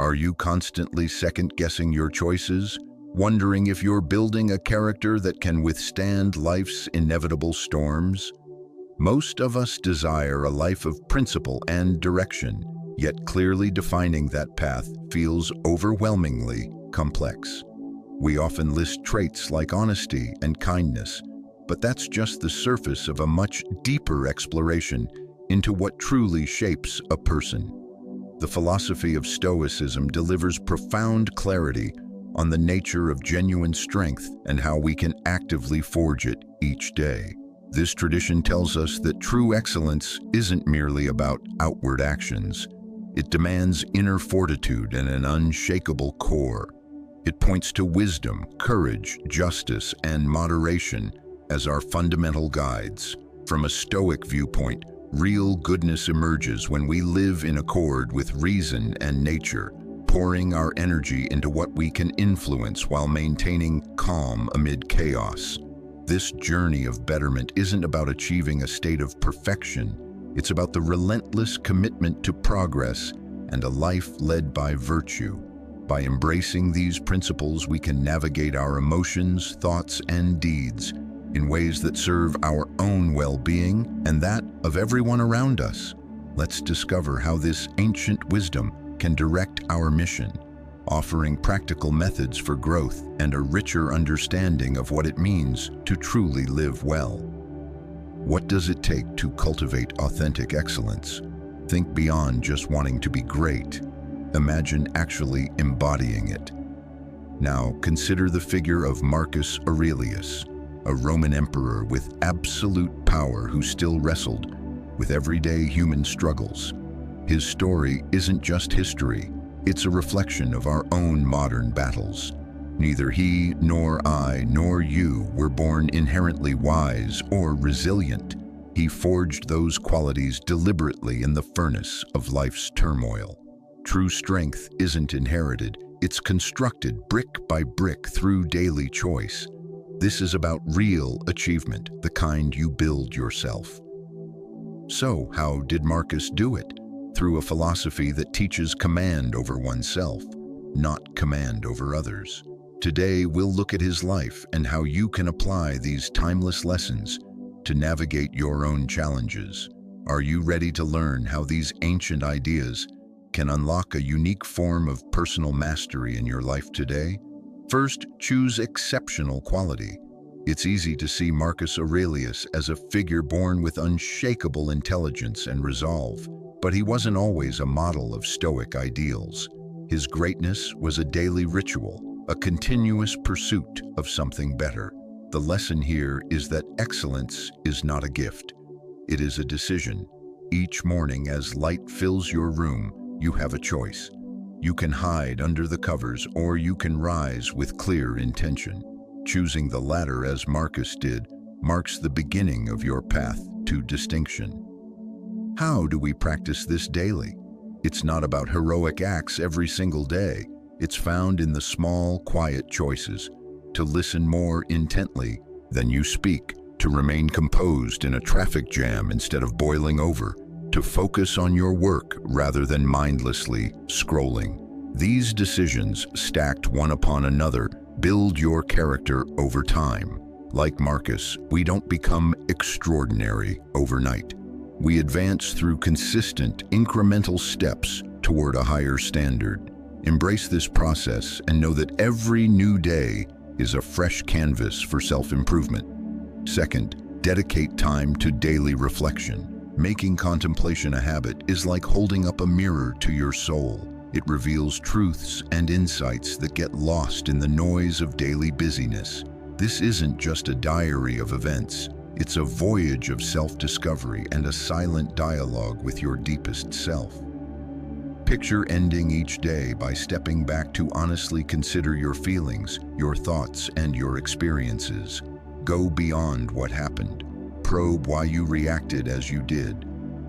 Are you constantly second-guessing your choices, wondering if you're building a character that can withstand life's inevitable storms? Most of us desire a life of principle and direction, yet clearly defining that path feels overwhelmingly complex. We often list traits like honesty and kindness, but that's just the surface of a much deeper exploration into what truly shapes a person. The philosophy of Stoicism delivers profound clarity on the nature of genuine strength and how we can actively forge it each day. This tradition tells us that true excellence isn't merely about outward actions. It demands inner fortitude and an unshakable core. It points to wisdom, courage, justice, and moderation as our fundamental guides. From a Stoic viewpoint, real goodness emerges when we live in accord with reason and nature, pouring our energy into what we can influence while maintaining calm amid chaos. This journey of betterment isn't about achieving a state of perfection. It's about the relentless commitment to progress and a life led by virtue. By embracing these principles, we can navigate our emotions, thoughts, and deeds in ways that serve our own well-being and that of everyone around us. Let's discover how this ancient wisdom can direct our mission, offering practical methods for growth and a richer understanding of what it means to truly live well. What does it take to cultivate authentic excellence? Think beyond just wanting to be great. Imagine actually embodying it. Now, consider the figure of Marcus Aurelius, a Roman emperor with absolute power who still wrestled with everyday human struggles. His story isn't just history, it's a reflection of our own modern battles. Neither he, nor I, nor you were born inherently wise or resilient. He forged those qualities deliberately in the furnace of life's turmoil. True strength isn't inherited, it's constructed brick by brick through daily choice. This is about real achievement, the kind you build yourself. So, how did Marcus do it? Through a philosophy that teaches command over oneself, not command over others. Today, we'll look at his life and how you can apply these timeless lessons to navigate your own challenges. Are you ready to learn how these ancient ideas can unlock a unique form of personal mastery in your life today? First, choose exceptional quality. It's easy to see Marcus Aurelius as a figure born with unshakable intelligence and resolve, but he wasn't always a model of Stoic ideals. His greatness was a daily ritual, a continuous pursuit of something better. The lesson here is that excellence is not a gift. It is a decision. Each morning as light fills your room, you have a choice. You can hide under the covers or you can rise with clear intention. Choosing the latter, as Marcus did, marks the beginning of your path to distinction. How do we practice this daily? It's not about heroic acts every single day. It's found in the small, quiet choices: to listen more intently than you speak, to remain composed in a traffic jam instead of boiling over, to focus on your work rather than mindlessly scrolling. These decisions, stacked one upon another, build your character over time. Like Marcus, we don't become extraordinary overnight. We advance through consistent, incremental steps toward a higher standard. Embrace this process and know that every new day is a fresh canvas for self-improvement. Second, dedicate time to daily reflection. Making contemplation a habit is like holding up a mirror to your soul. It reveals truths and insights that get lost in the noise of daily busyness. This isn't just a diary of events. It's a voyage of self-discovery and a silent dialogue with your deepest self. Picture ending each day by stepping back to honestly consider your feelings, your thoughts, and your experiences. Go beyond what happened. Probe why you reacted as you did.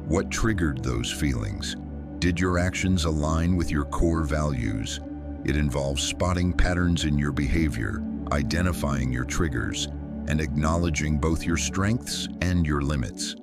What triggered those feelings? Did your actions align with your core values? It involves spotting patterns in your behavior, identifying your triggers, and acknowledging both your strengths and your limits.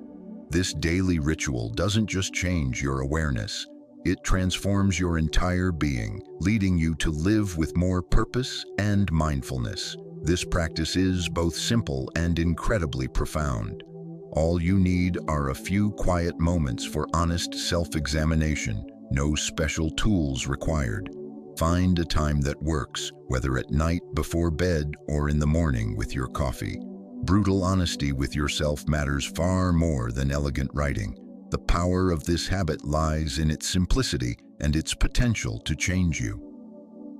This daily ritual doesn't just change your awareness, It transforms your entire being, leading you to live with more purpose and mindfulness. This practice is both simple and incredibly profound. All you need are a few quiet moments for honest self-examination. No special tools required. Find a time that works, whether at night before bed or in the morning with your coffee. Brutal honesty with yourself matters far more than elegant writing. The power of this habit lies in its simplicity and its potential to change you.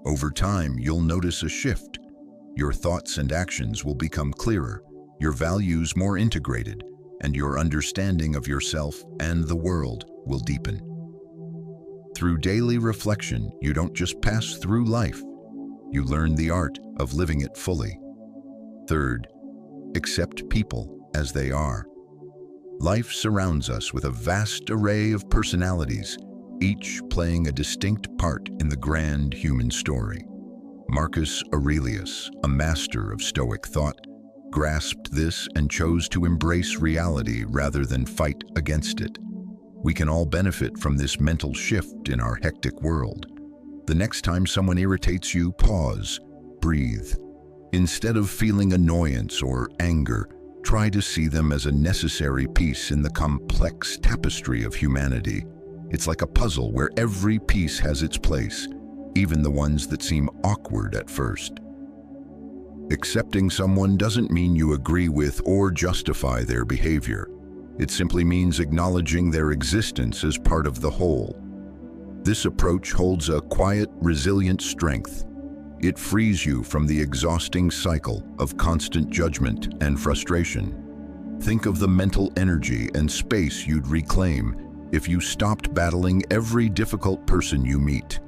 Over time, you'll notice a shift. Your thoughts and actions will become clearer, your values more integrated, and your understanding of yourself and the world will deepen. Through daily reflection, you don't just pass through life, you learn the art of living it fully. Third, accept people as they are. Life surrounds us with a vast array of personalities, each playing a distinct part in the grand human story. Marcus Aurelius, a master of Stoic thought, grasped this and chose to embrace reality rather than fight against it. We can all benefit from this mental shift in our hectic world. The next time someone irritates you, pause, breathe. Instead of feeling annoyance or anger, try to see them as a necessary piece in the complex tapestry of humanity. It's like a puzzle where every piece has its place, even the ones that seem awkward at first. Accepting someone doesn't mean you agree with or justify their behavior. It simply means acknowledging their existence as part of the whole. This approach holds a quiet, resilient strength. It frees you from the exhausting cycle of constant judgment and frustration. Think of the mental energy and space you'd reclaim if you stopped battling every difficult person you meet.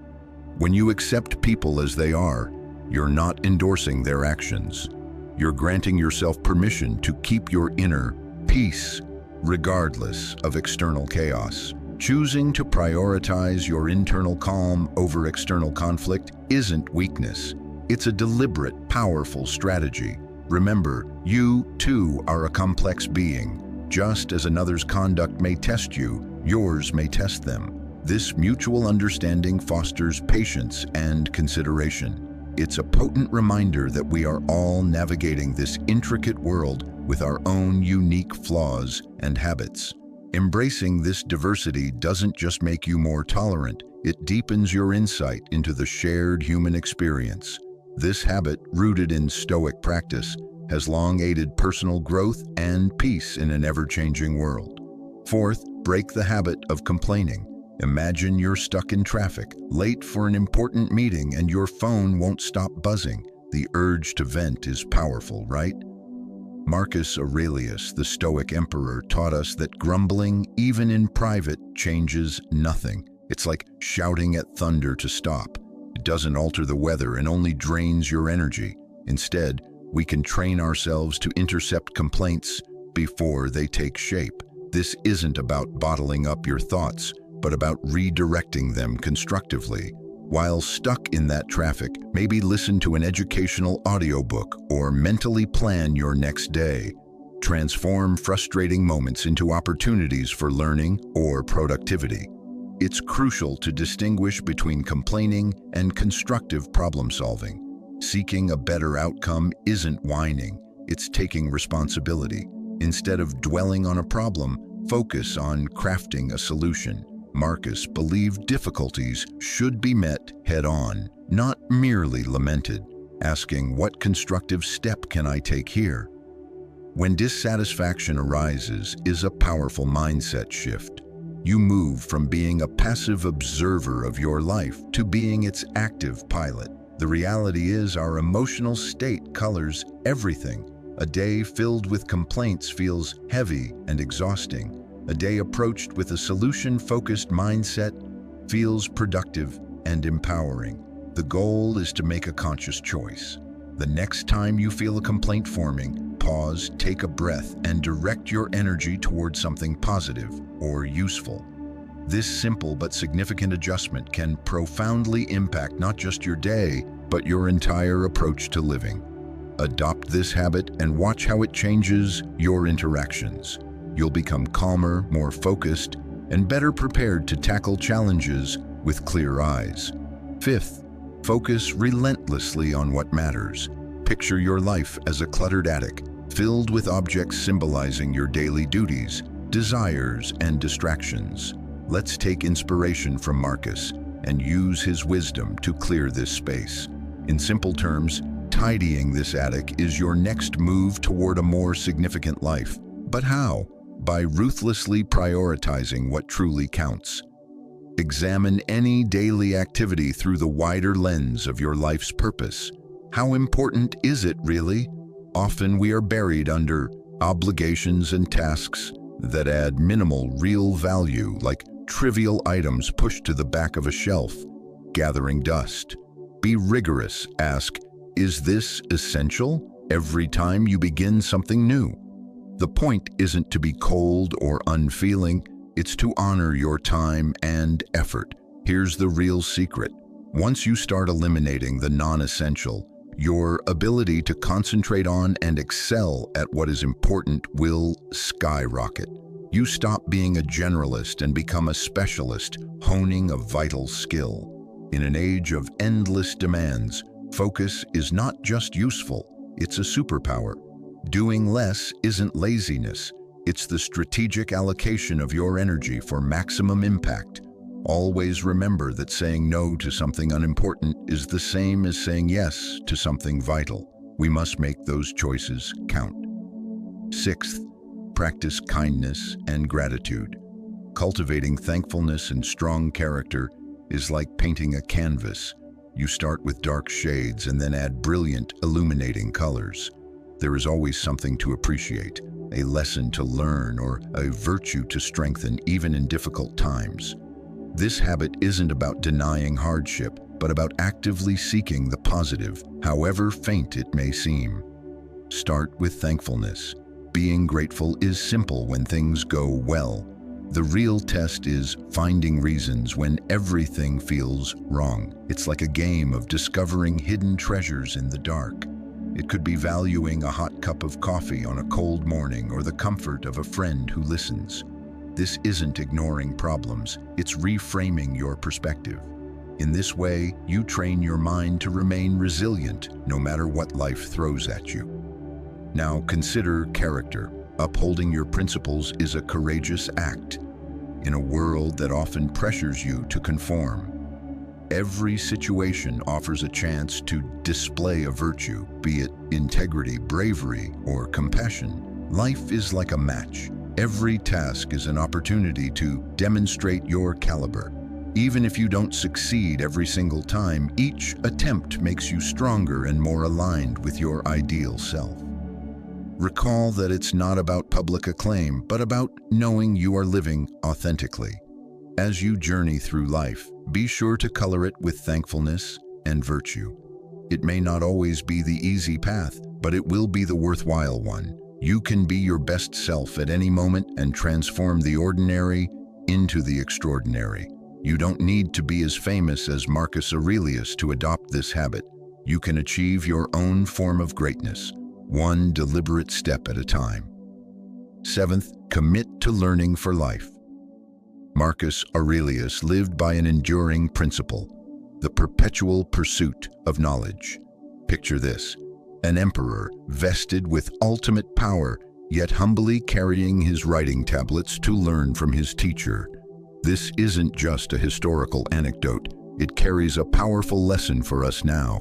When you accept people as they are, you're not endorsing their actions. You're granting yourself permission to keep your inner peace, regardless of external chaos. Choosing to prioritize your internal calm over external conflict isn't weakness. It's a deliberate, powerful strategy. Remember, you too are a complex being. Just as another's conduct may test you, yours may test them. This mutual understanding fosters patience and consideration. It's a potent reminder that we are all navigating this intricate world with our own unique flaws and habits. Embracing this diversity doesn't just make you more tolerant, it deepens your insight into the shared human experience. This habit, rooted in Stoic practice, has long aided personal growth and peace in an ever-changing world. Fourth, break the habit of complaining. Imagine you're stuck in traffic, late for an important meeting, and your phone won't stop buzzing. The urge to vent is powerful, right? Marcus Aurelius, the Stoic emperor, taught us that grumbling, even in private, changes nothing. It's like shouting at thunder to stop. It doesn't alter the weather and only drains your energy. Instead, we can train ourselves to intercept complaints before they take shape. This isn't about bottling up your thoughts, but about redirecting them constructively. While stuck in that traffic, maybe listen to an educational audiobook or mentally plan your next day. Transform frustrating moments into opportunities for learning or productivity. It's crucial to distinguish between complaining and constructive problem solving. Seeking a better outcome isn't whining, it's taking responsibility. Instead of dwelling on a problem, focus on crafting a solution. Marcus believed difficulties should be met head-on, not merely lamented, asking, what constructive step can I take here? When dissatisfaction arises is a powerful mindset shift. You move from being a passive observer of your life to being its active pilot. The reality is our emotional state colors everything. A day filled with complaints feels heavy and exhausting. A day approached with a solution-focused mindset feels productive and empowering. The goal is to make a conscious choice. The next time you feel a complaint forming, pause, take a breath, and direct your energy towards something positive or useful. This simple but significant adjustment can profoundly impact not just your day, but your entire approach to living. Adopt this habit and watch how it changes your interactions. You'll become calmer, more focused, and better prepared to tackle challenges with clear eyes. Fifth, focus relentlessly on what matters. Picture your life as a cluttered attic, filled with objects symbolizing your daily duties, desires, and distractions. Let's take inspiration from Marcus and use his wisdom to clear this space. In simple terms, tidying this attic is your next move toward a more significant life. But how? By ruthlessly prioritizing what truly counts. Examine any daily activity through the wider lens of your life's purpose. How important is it really? Often we are buried under obligations and tasks that add minimal real value, like trivial items pushed to the back of a shelf, gathering dust. Be rigorous. Ask, is this essential? Every time you begin something new. The point isn't to be cold or unfeeling, it's to honor your time and effort. Here's the real secret. Once you start eliminating the non-essential, your ability to concentrate on and excel at what is important will skyrocket. You stop being a generalist and become a specialist, honing a vital skill. In an age of endless demands, focus is not just useful, it's a superpower. Doing less isn't laziness, it's the strategic allocation of your energy for maximum impact. Always remember that saying no to something unimportant is the same as saying yes to something vital. We must make those choices count. Sixth, practice kindness and gratitude. Cultivating thankfulness and strong character is like painting a canvas. You start with dark shades and then add brilliant, illuminating colors. There is always something to appreciate, a lesson to learn, or a virtue to strengthen even in difficult times. This habit isn't about denying hardship, but about actively seeking the positive, however faint it may seem. Start with thankfulness. Being grateful is simple when things go well. The real test is finding reasons when everything feels wrong. It's like a game of discovering hidden treasures in the dark. It could be valuing a hot cup of coffee on a cold morning or the comfort of a friend who listens. This isn't ignoring problems, it's reframing your perspective. In this way, you train your mind to remain resilient no matter what life throws at you. Now consider character. Upholding your principles is a courageous act in a world that often pressures you to conform. Every situation offers a chance to display a virtue, be it integrity, bravery, or compassion. Life is like a match. Every task is an opportunity to demonstrate your caliber. Even if you don't succeed every single time, each attempt makes you stronger and more aligned with your ideal self. Recall that it's not about public acclaim, but about knowing you are living authentically. As you journey through life, be sure to color it with thankfulness and virtue. It may not always be the easy path, but it will be the worthwhile one. You can be your best self at any moment and transform the ordinary into the extraordinary. You don't need to be as famous as Marcus Aurelius to adopt this habit. You can achieve your own form of greatness, one deliberate step at a time. Seventh, commit to learning for life. Marcus Aurelius lived by an enduring principle, the perpetual pursuit of knowledge. Picture this, an emperor vested with ultimate power, yet humbly carrying his writing tablets to learn from his teacher. This isn't just a historical anecdote, it carries a powerful lesson for us now.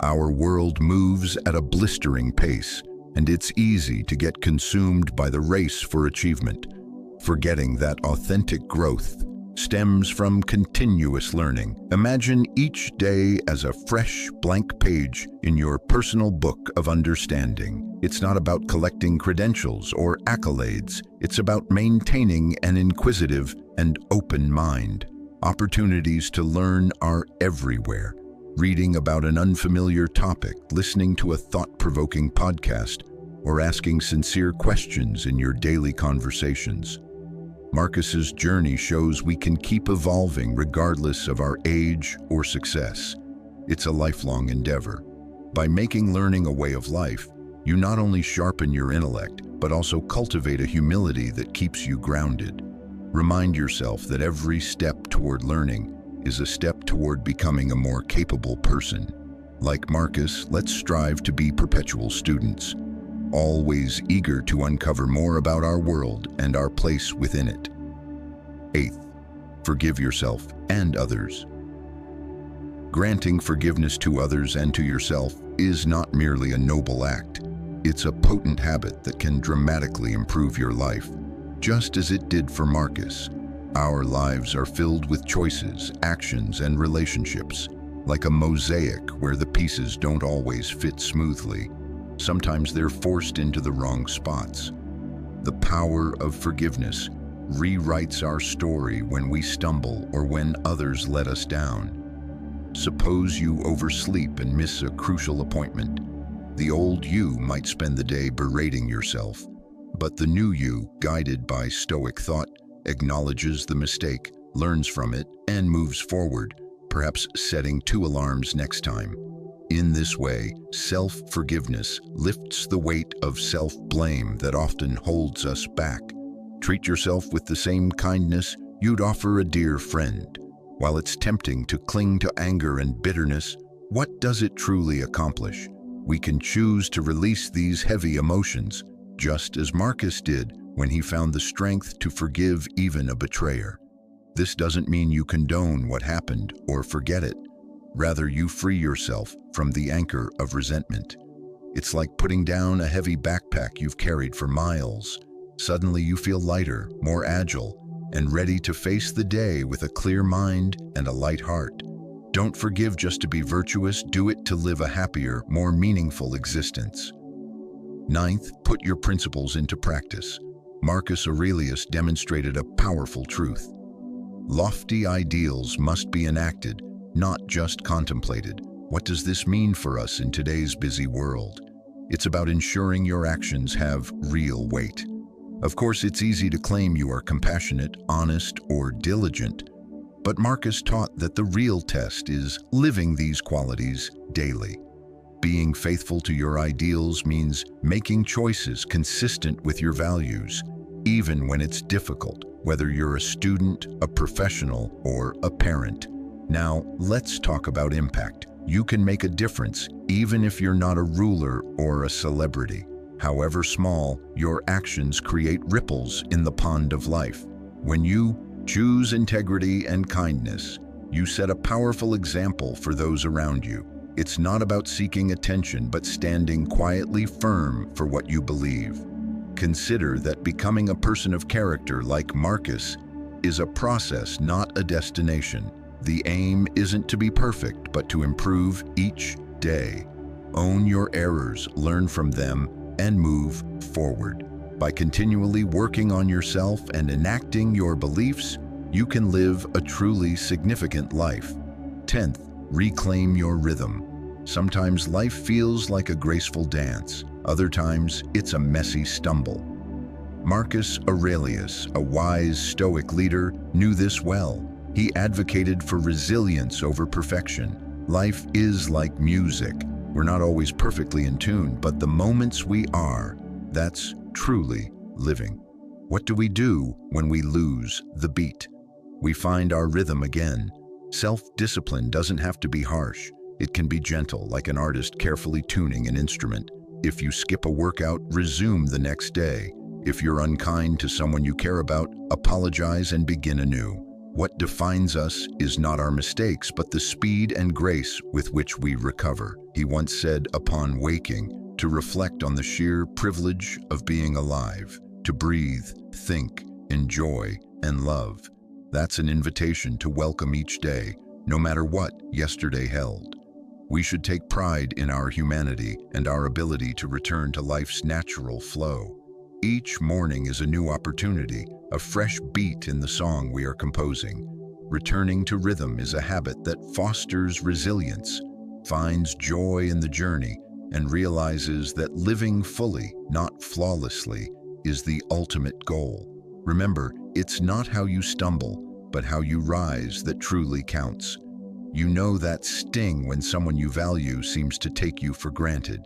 Our world moves at a blistering pace, and it's easy to get consumed by the race for achievement, forgetting that authentic growth stems from continuous learning. Imagine each day as a fresh, blank page in your personal book of understanding. It's not about collecting credentials or accolades. It's about maintaining an inquisitive and open mind. Opportunities to learn are everywhere. Reading about an unfamiliar topic, listening to a thought-provoking podcast, or asking sincere questions in your daily conversations. Marcus's journey shows we can keep evolving regardless of our age or success. It's a lifelong endeavor. By making learning a way of life, you not only sharpen your intellect, but also cultivate a humility that keeps you grounded. Remind yourself that every step toward learning is a step toward becoming a more capable person. Like Marcus, let's strive to be perpetual students, always eager to uncover more about our world and our place within it. 8th, forgive yourself and others. Granting forgiveness to others and to yourself is not merely a noble act. It's a potent habit that can dramatically improve your life, just as it did for Marcus. Our lives are filled with choices, actions, and relationships, like a mosaic where the pieces don't always fit smoothly. Sometimes they're forced into the wrong spots. The power of forgiveness rewrites our story when we stumble or when others let us down. Suppose you oversleep and miss a crucial appointment. The old you might spend the day berating yourself, but the new you, guided by Stoic thought, acknowledges the mistake, learns from it, and moves forward, perhaps setting 2 alarms next time. In this way, self-forgiveness lifts the weight of self-blame that often holds us back. Treat yourself with the same kindness you'd offer a dear friend. While it's tempting to cling to anger and bitterness, what does it truly accomplish? We can choose to release these heavy emotions, just as Marcus did when he found the strength to forgive even a betrayer. This doesn't mean you condone what happened or forget it. Rather, you free yourself from the anchor of resentment. It's like putting down a heavy backpack you've carried for miles. Suddenly you feel lighter, more agile, and ready to face the day with a clear mind and a light heart. Don't forgive just to be virtuous, do it to live a happier, more meaningful existence. 9th, put your principles into practice. Marcus Aurelius demonstrated a powerful truth. Lofty ideals must be enacted, not just contemplated. What does this mean for us in today's busy world? It's about ensuring your actions have real weight. Of course, it's easy to claim you are compassionate, honest, or diligent, but Marcus taught that the real test is living these qualities daily. Being faithful to your ideals means making choices consistent with your values, even when it's difficult, whether you're a student, a professional, or a parent. Now, let's talk about impact. You can make a difference, even if you're not a ruler or a celebrity. However small, your actions create ripples in the pond of life. When you choose integrity and kindness, you set a powerful example for those around you. It's not about seeking attention, but standing quietly firm for what you believe. Consider that becoming a person of character like Marcus is a process, not a destination. The aim isn't to be perfect, but to improve each day. Own your errors, learn from them, and move forward. By continually working on yourself and enacting your beliefs, you can live a truly significant life. 10th, reclaim your rhythm. Sometimes life feels like a graceful dance. Other times, it's a messy stumble. Marcus Aurelius, a wise Stoic leader, knew this well. He advocated for resilience over perfection. Life is like music. We're not always perfectly in tune, but the moments we are, that's truly living. What do we do when we lose the beat? We find our rhythm again. Self-discipline doesn't have to be harsh. It can be gentle, like an artist carefully tuning an instrument. If you skip a workout, resume the next day. If you're unkind to someone you care about, apologize and begin anew. What defines us is not our mistakes, but the speed and grace with which we recover. He once said, upon waking, to reflect on the sheer privilege of being alive, to breathe, think, enjoy, and love. That's an invitation to welcome each day, no matter what yesterday held. We should take pride in our humanity and our ability to return to life's natural flow. Each morning is a new opportunity, a fresh beat in the song we are composing. Returning to rhythm is a habit that fosters resilience, finds joy in the journey, and realizes that living fully, not flawlessly, is the ultimate goal. Remember, it's not how you stumble, but how you rise that truly counts. You know that sting when someone you value seems to take you for granted.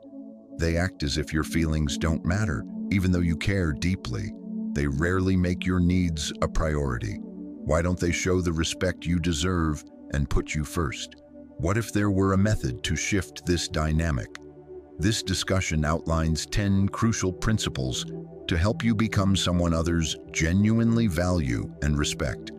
They act as if your feelings don't matter, even though you care deeply. They rarely make your needs a priority. Why don't they show the respect you deserve and put you first? What if there were a method to shift this dynamic? This discussion outlines 10 crucial principles to help you become someone others genuinely value and respect.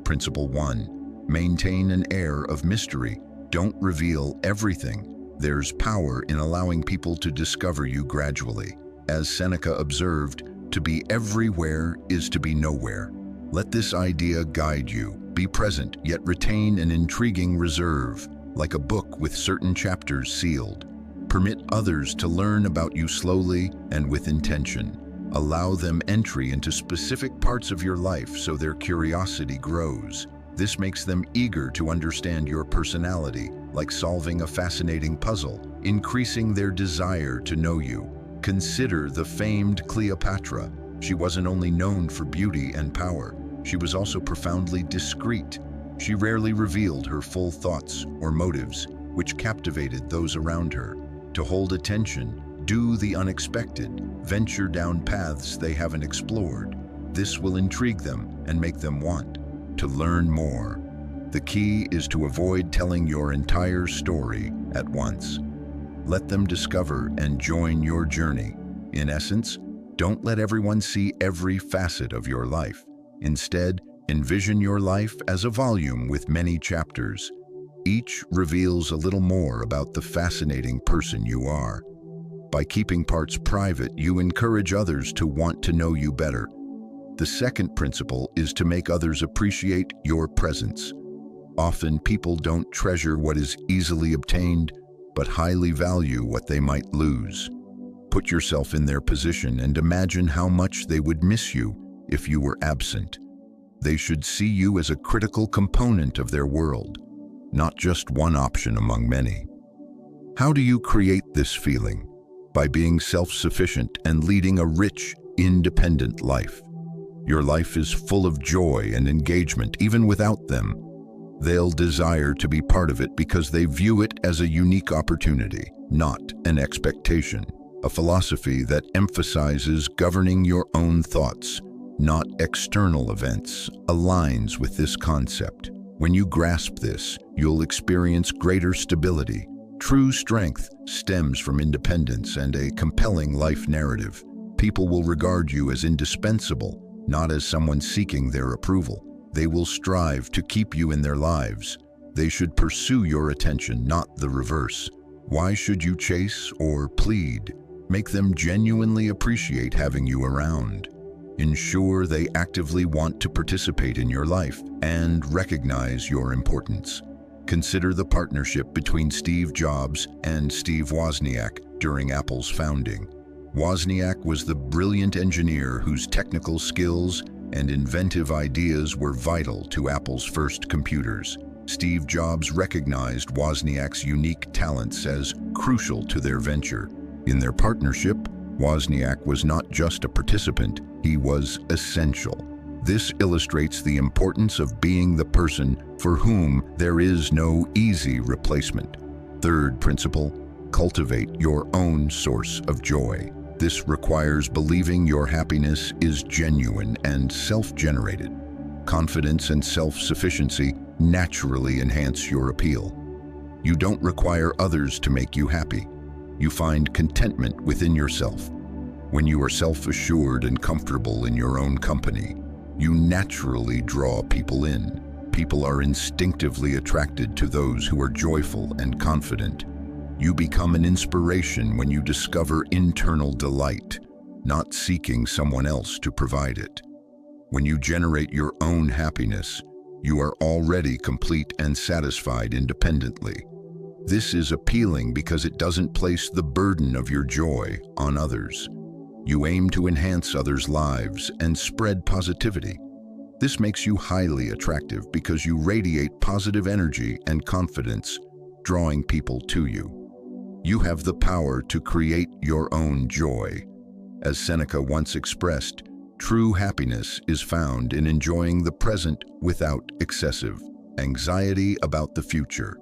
Principle 1. Maintain an air of mystery. Don't reveal everything. There's power in allowing people to discover you gradually. As Seneca observed, to be everywhere is to be nowhere. Let this idea guide you. Be present, yet retain an intriguing reserve, like a book with certain chapters sealed. Permit others to learn about you slowly and with intention. Allow them entry into specific parts of your life so their curiosity grows. This makes them eager to understand your personality, like solving a fascinating puzzle, increasing their desire to know you. Consider the famed Cleopatra. She wasn't only known for beauty and power, she was also profoundly discreet. She rarely revealed her full thoughts or motives, which captivated those around her. To hold attention, do the unexpected, venture down paths they haven't explored. This will intrigue them and make them want to learn more. The key is to avoid telling your entire story at once. Let them discover and join your journey. In essence, don't let everyone see every facet of your life. Instead, envision your life as a volume with many chapters. Each reveals a little more about the fascinating person you are. By keeping parts private, you encourage others to want to know you better. The second principle is to make others appreciate your presence. Often people don't treasure what is easily obtained, but highly value what they might lose. Put yourself in their position and imagine how much they would miss you if you were absent. They should see you as a critical component of their world, not just one option among many. How do you create this feeling? By being self-sufficient and leading a rich, independent life. Your life is full of joy and engagement even without them. They'll desire to be part of it because they view it as a unique opportunity, not an expectation. A philosophy that emphasizes governing your own thoughts, not external events, aligns with this concept. When you grasp this, you'll experience greater stability. True strength stems from independence and a compelling life narrative. People will regard you as indispensable, not as someone seeking their approval. They will strive to keep you in their lives. They should pursue your attention, not the reverse. Why should you chase or plead? Make them genuinely appreciate having you around. Ensure they actively want to participate in your life and recognize your importance. Consider the partnership between Steve Jobs and Steve Wozniak during Apple's founding. Wozniak was the brilliant engineer whose technical skills and inventive ideas were vital to Apple's first computers. Steve Jobs recognized Wozniak's unique talents as crucial to their venture. In their partnership, Wozniak was not just a participant, he was essential. This illustrates the importance of being the person for whom there is no easy replacement. Third principle, cultivate your own source of joy. This requires believing your happiness is genuine and self-generated. Confidence and self-sufficiency naturally enhance your appeal. You don't require others to make you happy. You find contentment within yourself. When you are self-assured and comfortable in your own company, you naturally draw people in. People are instinctively attracted to those who are joyful and confident. You become an inspiration when you discover internal delight, not seeking someone else to provide it. When you generate your own happiness, you are already complete and satisfied independently. This is appealing because it doesn't place the burden of your joy on others. You aim to enhance others' lives and spread positivity. This makes you highly attractive because you radiate positive energy and confidence, drawing people to you. You have the power to create your own joy. As Seneca once expressed, true happiness is found in enjoying the present without excessive anxiety about the future.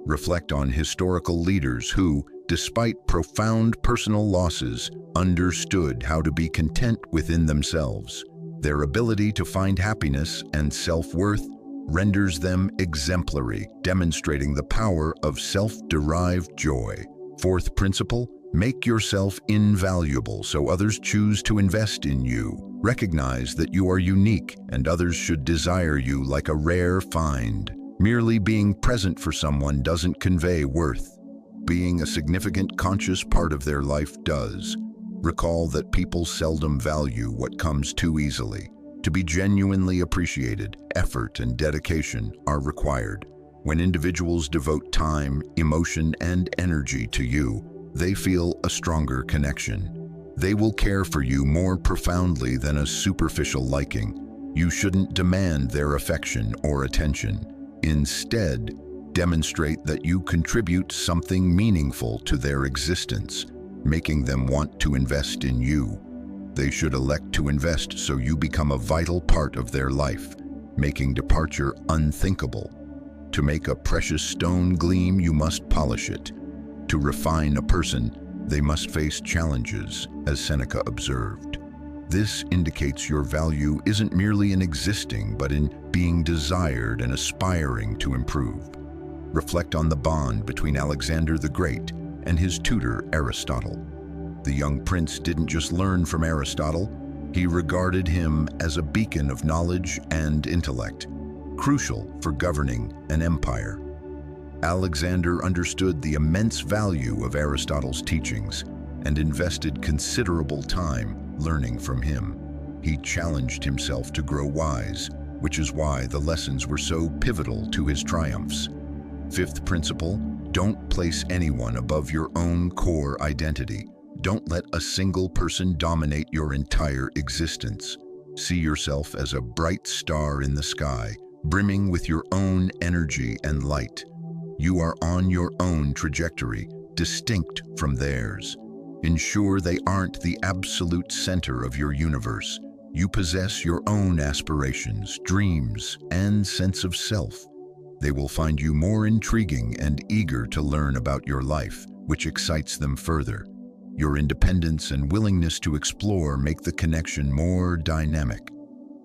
Reflect on historical leaders who, despite profound personal losses, understood how to be content within themselves. Their ability to find happiness and self-worth renders them exemplary, demonstrating the power of self-derived joy. Fourth principle, make yourself invaluable so others choose to invest in you. Recognize that you are unique and others should desire you like a rare find. Merely being present for someone doesn't convey worth. Being a significant conscious part of their life does. Recall that people seldom value what comes too easily. To be genuinely appreciated, effort and dedication are required. When individuals devote time, emotion, and energy to you, they feel a stronger connection. They will care for you more profoundly than a superficial liking. You shouldn't demand their affection or attention. Instead, demonstrate that you contribute something meaningful to their existence, making them want to invest in you. They should elect to invest so you become a vital part of their life, making departure unthinkable. To make a precious stone gleam, you must polish it. To refine a person, they must face challenges, as Seneca observed. This indicates your value isn't merely in existing, but in being desired and aspiring to improve. Reflect on the bond between Alexander the Great and his tutor Aristotle. The young prince didn't just learn from Aristotle, he regarded him as a beacon of knowledge and intellect, crucial for governing an empire. Alexander understood the immense value of Aristotle's teachings and invested considerable time learning from him. He challenged himself to grow wise, which is why the lessons were so pivotal to his triumphs. Fifth principle, don't place anyone above your own core identity. Don't let a single person dominate your entire existence. See yourself as a bright star in the sky, brimming with your own energy and light. You are on your own trajectory, distinct from theirs. Ensure they aren't the absolute center of your universe. You possess your own aspirations, dreams, and sense of self. They will find you more intriguing and eager to learn about your life, which excites them further. Your independence and willingness to explore make the connection more dynamic.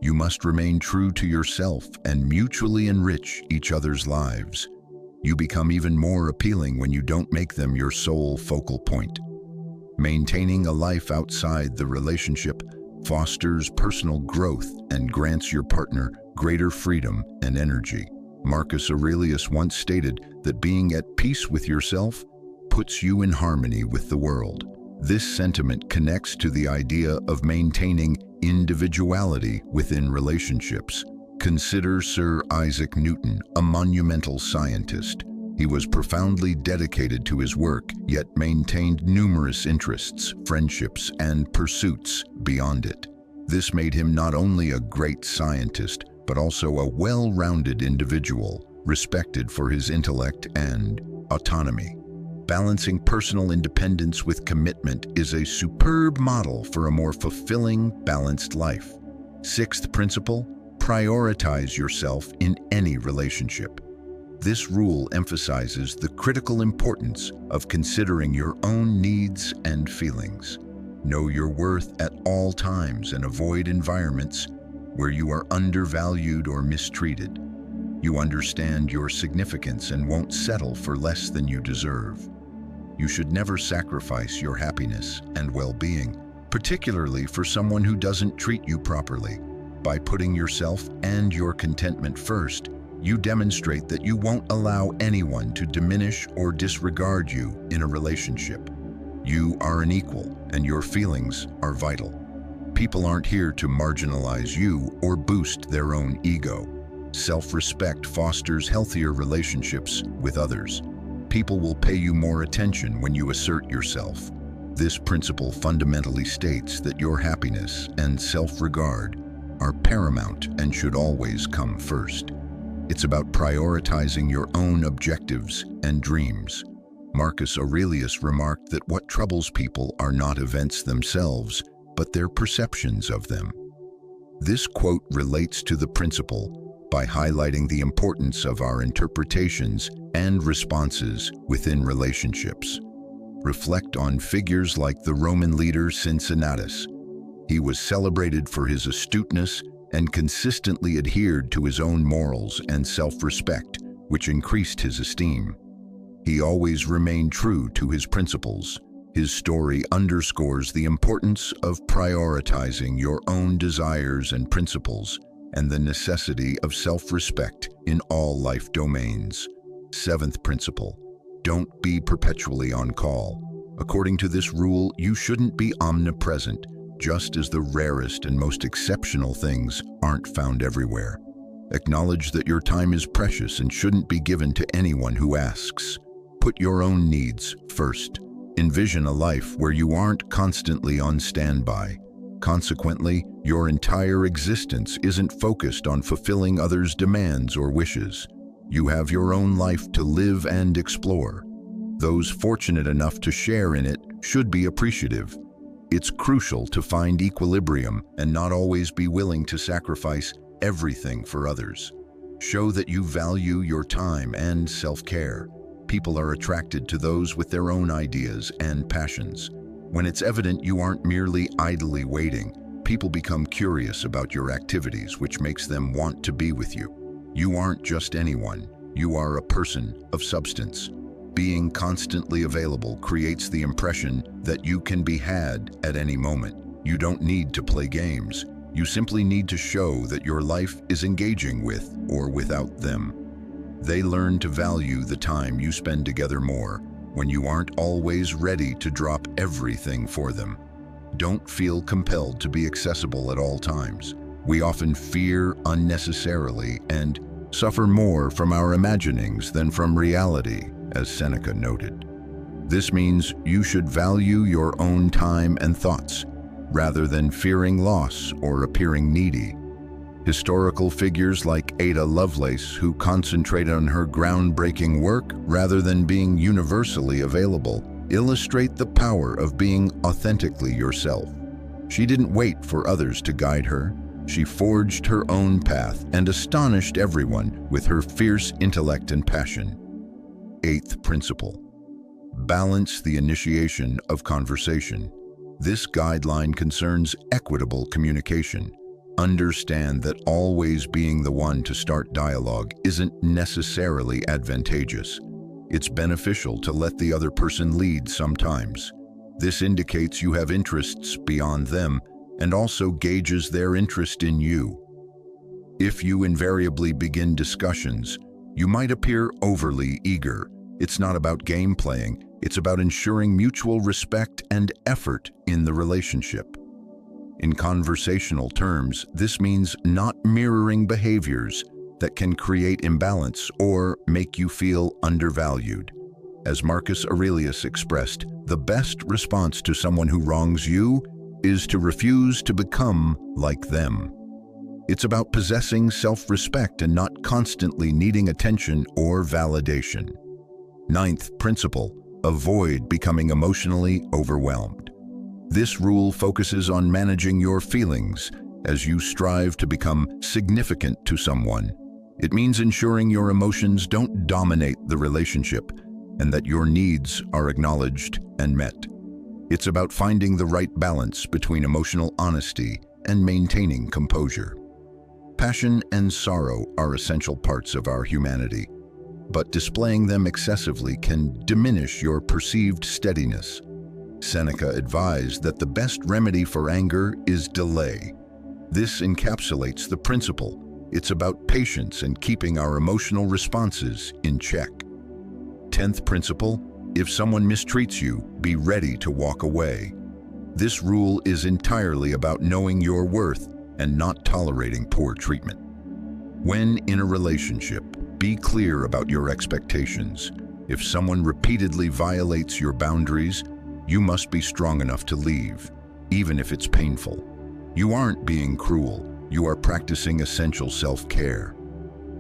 You must remain true to yourself and mutually enrich each other's lives. You become even more appealing when you don't make them your sole focal point. Maintaining a life outside the relationship fosters personal growth and grants your partner greater freedom and energy. Marcus Aurelius once stated that being at peace with yourself puts you in harmony with the world. This sentiment connects to the idea of maintaining individuality within relationships. Consider Sir Isaac Newton, a monumental scientist. He was profoundly dedicated to his work, yet maintained numerous interests, friendships, and pursuits beyond it. This made him not only a great scientist, but also a well-rounded individual, respected for his intellect and autonomy. Balancing personal independence with commitment is a superb model for a more fulfilling, balanced life. Sixth principle, prioritize yourself in any relationship. This rule emphasizes the critical importance of considering your own needs and feelings. Know your worth at all times and avoid environments where you are undervalued or mistreated. You understand your significance and won't settle for less than you deserve. You should never sacrifice your happiness and well-being, particularly for someone who doesn't treat you properly. By putting yourself and your contentment first, you demonstrate that you won't allow anyone to diminish or disregard you in a relationship. You are an equal, and your feelings are vital. People aren't here to marginalize you or boost their own ego. Self-respect fosters healthier relationships with others. People will pay you more attention when you assert yourself. This principle fundamentally states that your happiness and self-regard are paramount and should always come first. It's about prioritizing your own objectives and dreams. Marcus Aurelius remarked that what troubles people are not events themselves, but their perceptions of them. This quote relates to the principle by highlighting the importance of our interpretations and responses within relationships. Reflect on figures like the Roman leader Cincinnatus. He was celebrated for his astuteness and consistently adhered to his own morals and self-respect, which increased his esteem. He always remained true to his principles. His story underscores the importance of prioritizing your own desires and principles and the necessity of self-respect in all life domains. Seventh principle: don't be perpetually on call. According to this rule, you shouldn't be omnipresent, just as the rarest and most exceptional things aren't found everywhere. Acknowledge that your time is precious and shouldn't be given to anyone who asks. Put your own needs first. Envision a life where you aren't constantly on standby. Consequently, your entire existence isn't focused on fulfilling others' demands or wishes. You have your own life to live and explore. Those fortunate enough to share in it should be appreciative. It's crucial to find equilibrium and not always be willing to sacrifice everything for others. Show that you value your time and self-care. People are attracted to those with their own ideas and passions. When it's evident you aren't merely idly waiting, people become curious about your activities, which makes them want to be with you. You aren't just anyone. You are a person of substance. Being constantly available creates the impression that you can be had at any moment. You don't need to play games. You simply need to show that your life is engaging with or without them. They learn to value the time you spend together more when you aren't always ready to drop everything for them. Don't feel compelled to be accessible at all times. We often fear unnecessarily and suffer more from our imaginings than from reality, as Seneca noted. This means you should value your own time and thoughts, rather than fearing loss or appearing needy. Historical figures like Ada Lovelace, who concentrated on her groundbreaking work rather than being universally available, illustrate the power of being authentically yourself. She didn't wait for others to guide her. She forged her own path and astonished everyone with her fierce intellect and passion. Eighth principle: balance the initiation of conversation. This guideline concerns equitable communication. Understand that always being the one to start dialogue isn't necessarily advantageous. It's beneficial to let the other person lead sometimes. This indicates you have interests beyond them and also gauges their interest in you. If you invariably begin discussions, you might appear overly eager. It's not about game playing, it's about ensuring mutual respect and effort in the relationship. In conversational terms, this means not mirroring behaviors that can create imbalance or make you feel undervalued. As Marcus Aurelius expressed, the best response to someone who wrongs you is to refuse to become like them. It's about possessing self-respect and not constantly needing attention or validation. Ninth principle: avoid becoming emotionally overwhelmed. This rule focuses on managing your feelings as you strive to become significant to someone. It means ensuring your emotions don't dominate the relationship and that your needs are acknowledged and met. It's about finding the right balance between emotional honesty and maintaining composure. Passion and sorrow are essential parts of our humanity, but displaying them excessively can diminish your perceived steadiness. Seneca advised that the best remedy for anger is delay. This encapsulates the principle. It's about patience and keeping our emotional responses in check. 10th principle: if someone mistreats you, be ready to walk away. This rule is entirely about knowing your worth and not tolerating poor treatment. When in a relationship, be clear about your expectations. If someone repeatedly violates your boundaries, you must be strong enough to leave, even if it's painful. You aren't being cruel. You are practicing essential self-care.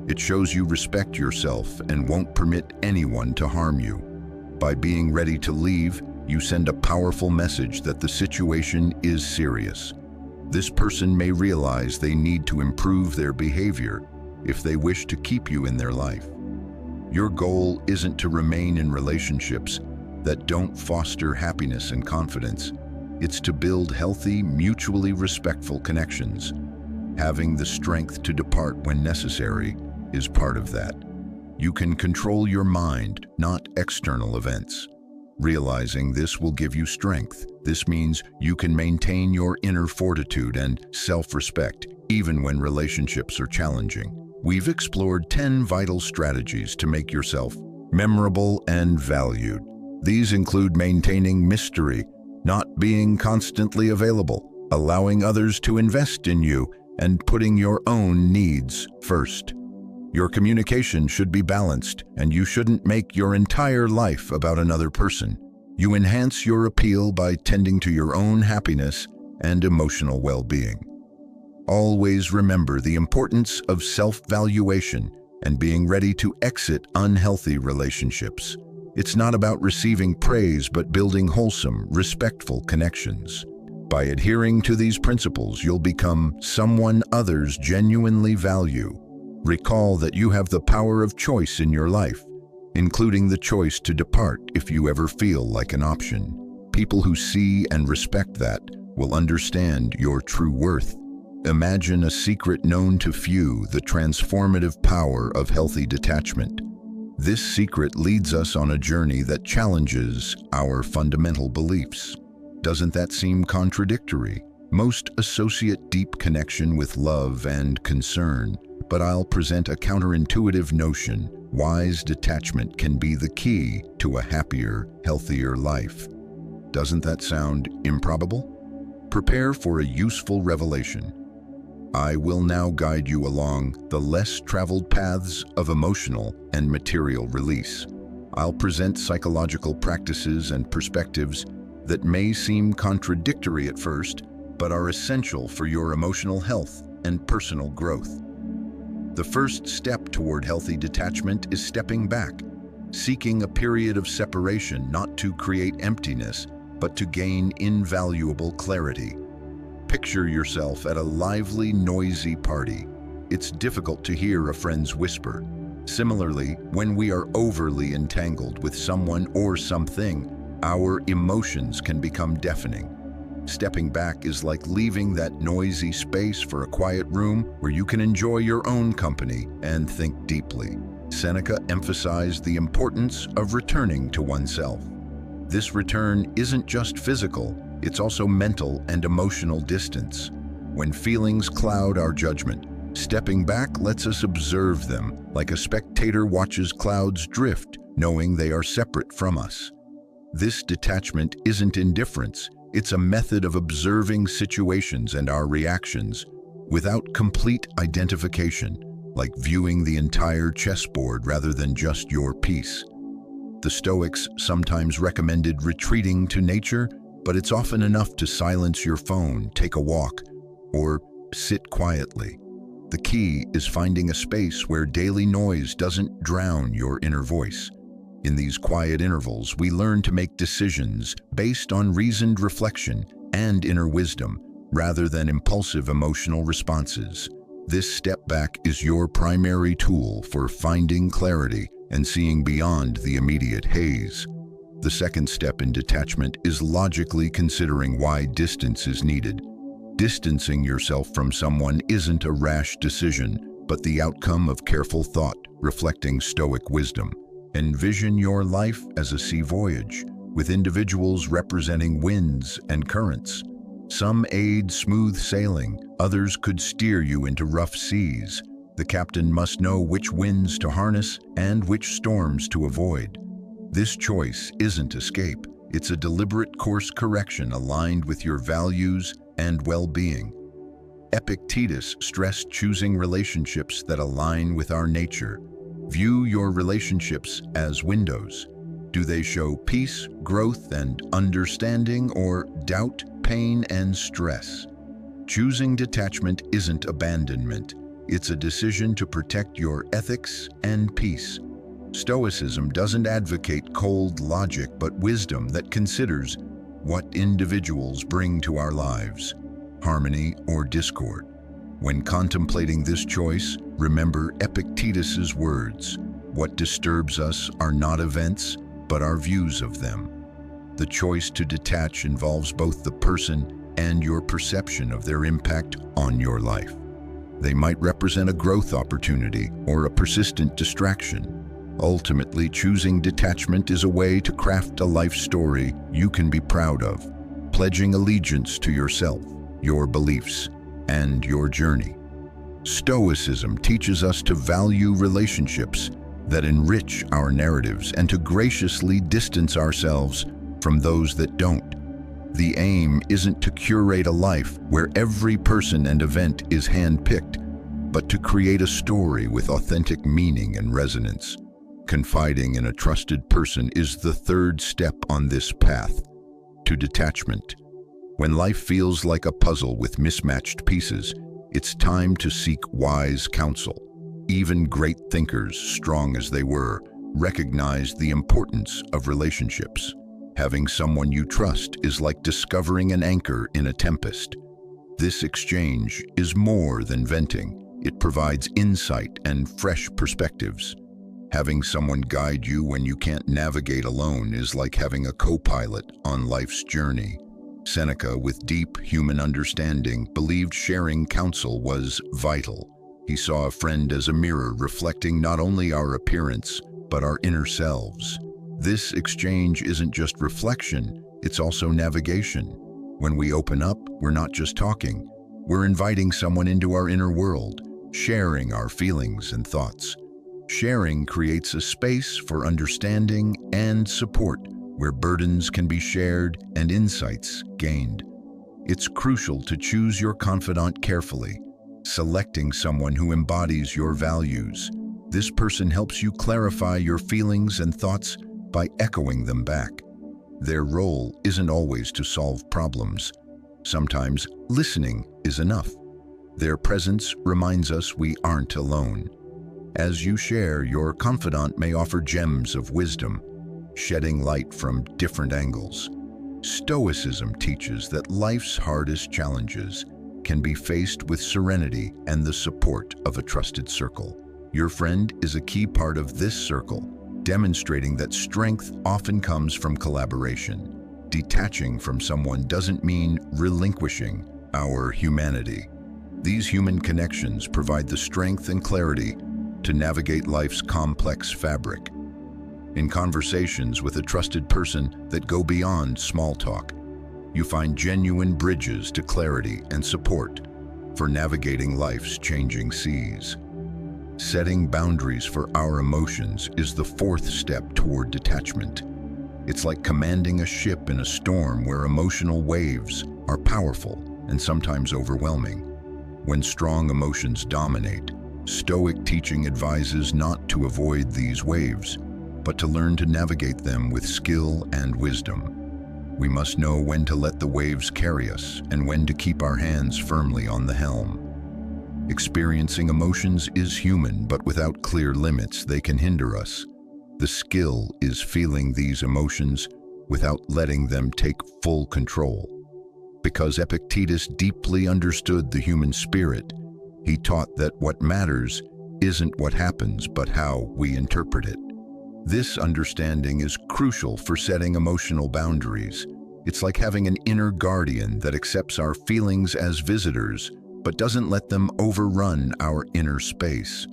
It shows you respect yourself and won't permit anyone to harm you. By being ready to leave, you send a powerful message that the situation is serious. This person may realize they need to improve their behavior if they wish to keep you in their life. Your goal isn't to remain in relationships, that don't foster happiness and confidence. It's to build healthy, mutually respectful connections. Having the strength to depart when necessary is part of that. You can control your mind, not external events. Realizing this will give you strength. This means you can maintain your inner fortitude and self-respect, even when relationships are challenging. We've explored 10 vital strategies to make yourself memorable and valued. These include maintaining mystery, not being constantly available, allowing others to invest in you, and putting your own needs first. Your communication should be balanced, and you shouldn't make your entire life about another person. You enhance your appeal by tending to your own happiness and emotional well-being. Always remember the importance of self-valuation and being ready to exit unhealthy relationships. It's not about receiving praise, but building wholesome, respectful connections. By adhering to these principles, you'll become someone others genuinely value. Recall that you have the power of choice in your life, including the choice to depart if you ever feel like an option. People who see and respect that will understand your true worth. Imagine a secret known to few, the transformative power of healthy detachment. This secret leads us on a journey that challenges our fundamental beliefs. Doesn't that seem contradictory? Most associate deep connection with love and concern, but I'll present a counterintuitive notion. Wise detachment can be the key to a happier, healthier life. Doesn't that sound improbable? Prepare for a useful revelation. I will now guide you along the less traveled paths of emotional and material release. I'll present psychological practices and perspectives that may seem contradictory at first, but are essential for your emotional health and personal growth. The first step toward healthy detachment is stepping back, seeking a period of separation not to create emptiness, but to gain invaluable clarity. Picture yourself at a lively, noisy party. It's difficult to hear a friend's whisper. Similarly, when we are overly entangled with someone or something, our emotions can become deafening. Stepping back is like leaving that noisy space for a quiet room where you can enjoy your own company and think deeply. Seneca emphasized the importance of returning to oneself. This return isn't just physical, it's also mental and emotional distance. When feelings cloud our judgment, stepping back lets us observe them like a spectator watches clouds drift, knowing they are separate from us. This detachment isn't indifference, it's a method of observing situations and our reactions without complete identification, like viewing the entire chessboard rather than just your piece. The Stoics sometimes recommended retreating to nature, but it's often enough to silence your phone, take a walk, or sit quietly. The key is finding a space where daily noise doesn't drown your inner voice. In these quiet intervals, we learn to make decisions based on reasoned reflection and inner wisdom, rather than impulsive emotional responses. This step back is your primary tool for finding clarity and seeing beyond the immediate haze. The second step in detachment is logically considering why distance is needed. Distancing yourself from someone isn't a rash decision, but the outcome of careful thought, reflecting Stoic wisdom. Envision your life as a sea voyage, with individuals representing winds and currents. Some aid smooth sailing, others could steer you into rough seas. The captain must know which winds to harness and which storms to avoid. This choice isn't escape, it's a deliberate course correction aligned with your values and well-being. Epictetus stressed choosing relationships that align with our nature. View your relationships as windows. Do they show peace, growth, and understanding, or doubt, pain, and stress? Choosing detachment isn't abandonment. It's a decision to protect your ethics and peace. Stoicism doesn't advocate cold logic, but wisdom that considers what individuals bring to our lives, harmony or discord. When contemplating this choice, remember Epictetus's words: "What disturbs us are not events, but our views of them. The choice to detach involves both the person and your perception of their impact on your life. They might represent a growth opportunity or a persistent distraction. Ultimately, choosing detachment is a way to craft a life story you can be proud of, pledging allegiance to yourself, your beliefs, and your journey. Stoicism teaches us to value relationships that enrich our narratives and to graciously distance ourselves from those that don't. The aim isn't to curate a life where every person and event is hand-picked, but to create a story with authentic meaning and resonance. Confiding in a trusted person is the third step on this path to detachment. When life feels like a puzzle with mismatched pieces, it's time to seek wise counsel. Even great thinkers, strong as they were, recognized the importance of relationships. Having someone you trust is like discovering an anchor in a tempest. This exchange is more than venting. It provides insight and fresh perspectives. Having someone guide you when you can't navigate alone is like having a co-pilot on life's journey. Seneca, with deep human understanding, believed sharing counsel was vital. He saw a friend as a mirror reflecting not only our appearance, but our inner selves. This exchange isn't just reflection, it's also navigation. When we open up, we're not just talking. We're inviting someone into our inner world, sharing our feelings and thoughts. Sharing creates a space for understanding and support, where burdens can be shared and insights gained. It's crucial to choose your confidant carefully, selecting someone who embodies your values. This person helps you clarify your feelings and thoughts by echoing them back. Their role isn't always to solve problems. Sometimes listening is enough. Their presence reminds us we aren't alone. As you share, your confidant may offer gems of wisdom, shedding light from different angles. Stoicism teaches that life's hardest challenges can be faced with serenity and the support of a trusted circle. Your friend is a key part of this circle, demonstrating that strength often comes from collaboration. Detaching from someone doesn't mean relinquishing our humanity. These human connections provide the strength and clarity to navigate life's complex fabric. In conversations with a trusted person that go beyond small talk, you find genuine bridges to clarity and support for navigating life's changing seas. Setting boundaries for our emotions is the fourth step toward detachment. It's like commanding a ship in a storm where emotional waves are powerful and sometimes overwhelming. When strong emotions dominate, Stoic teaching advises not to avoid these waves, but to learn to navigate them with skill and wisdom. We must know when to let the waves carry us and when to keep our hands firmly on the helm. Experiencing emotions is human, but without clear limits, they can hinder us. The skill is feeling these emotions without letting them take full control. Because Epictetus deeply understood the human spirit, he taught that what matters isn't what happens, but how we interpret it. This understanding is crucial for setting emotional boundaries. It's like having an inner guardian that accepts our feelings as visitors, but doesn't let them overrun our inner space.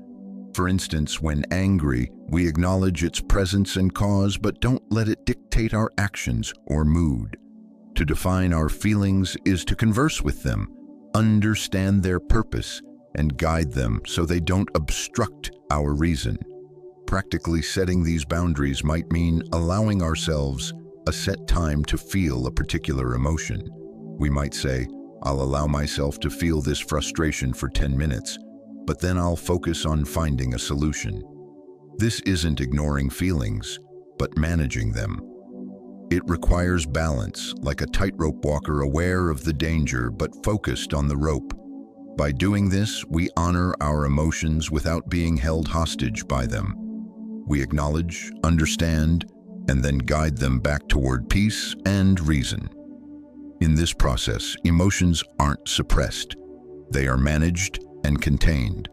For instance, when angry, we acknowledge its presence and cause, but don't let it dictate our actions or mood. To define our feelings is to converse with them, understand their purpose, and guide them so they don't obstruct our reason. Practically setting these boundaries might mean allowing ourselves a set time to feel a particular emotion. We might say, I'll allow myself to feel this frustration for 10 minutes, but then I'll focus on finding a solution. This isn't ignoring feelings, but managing them. It requires balance, like a tightrope walker aware of the danger but focused on the rope. By doing this, we honor our emotions without being held hostage by them. We acknowledge, understand, and then guide them back toward peace and reason. In this process, emotions aren't suppressed. They are managed and contained.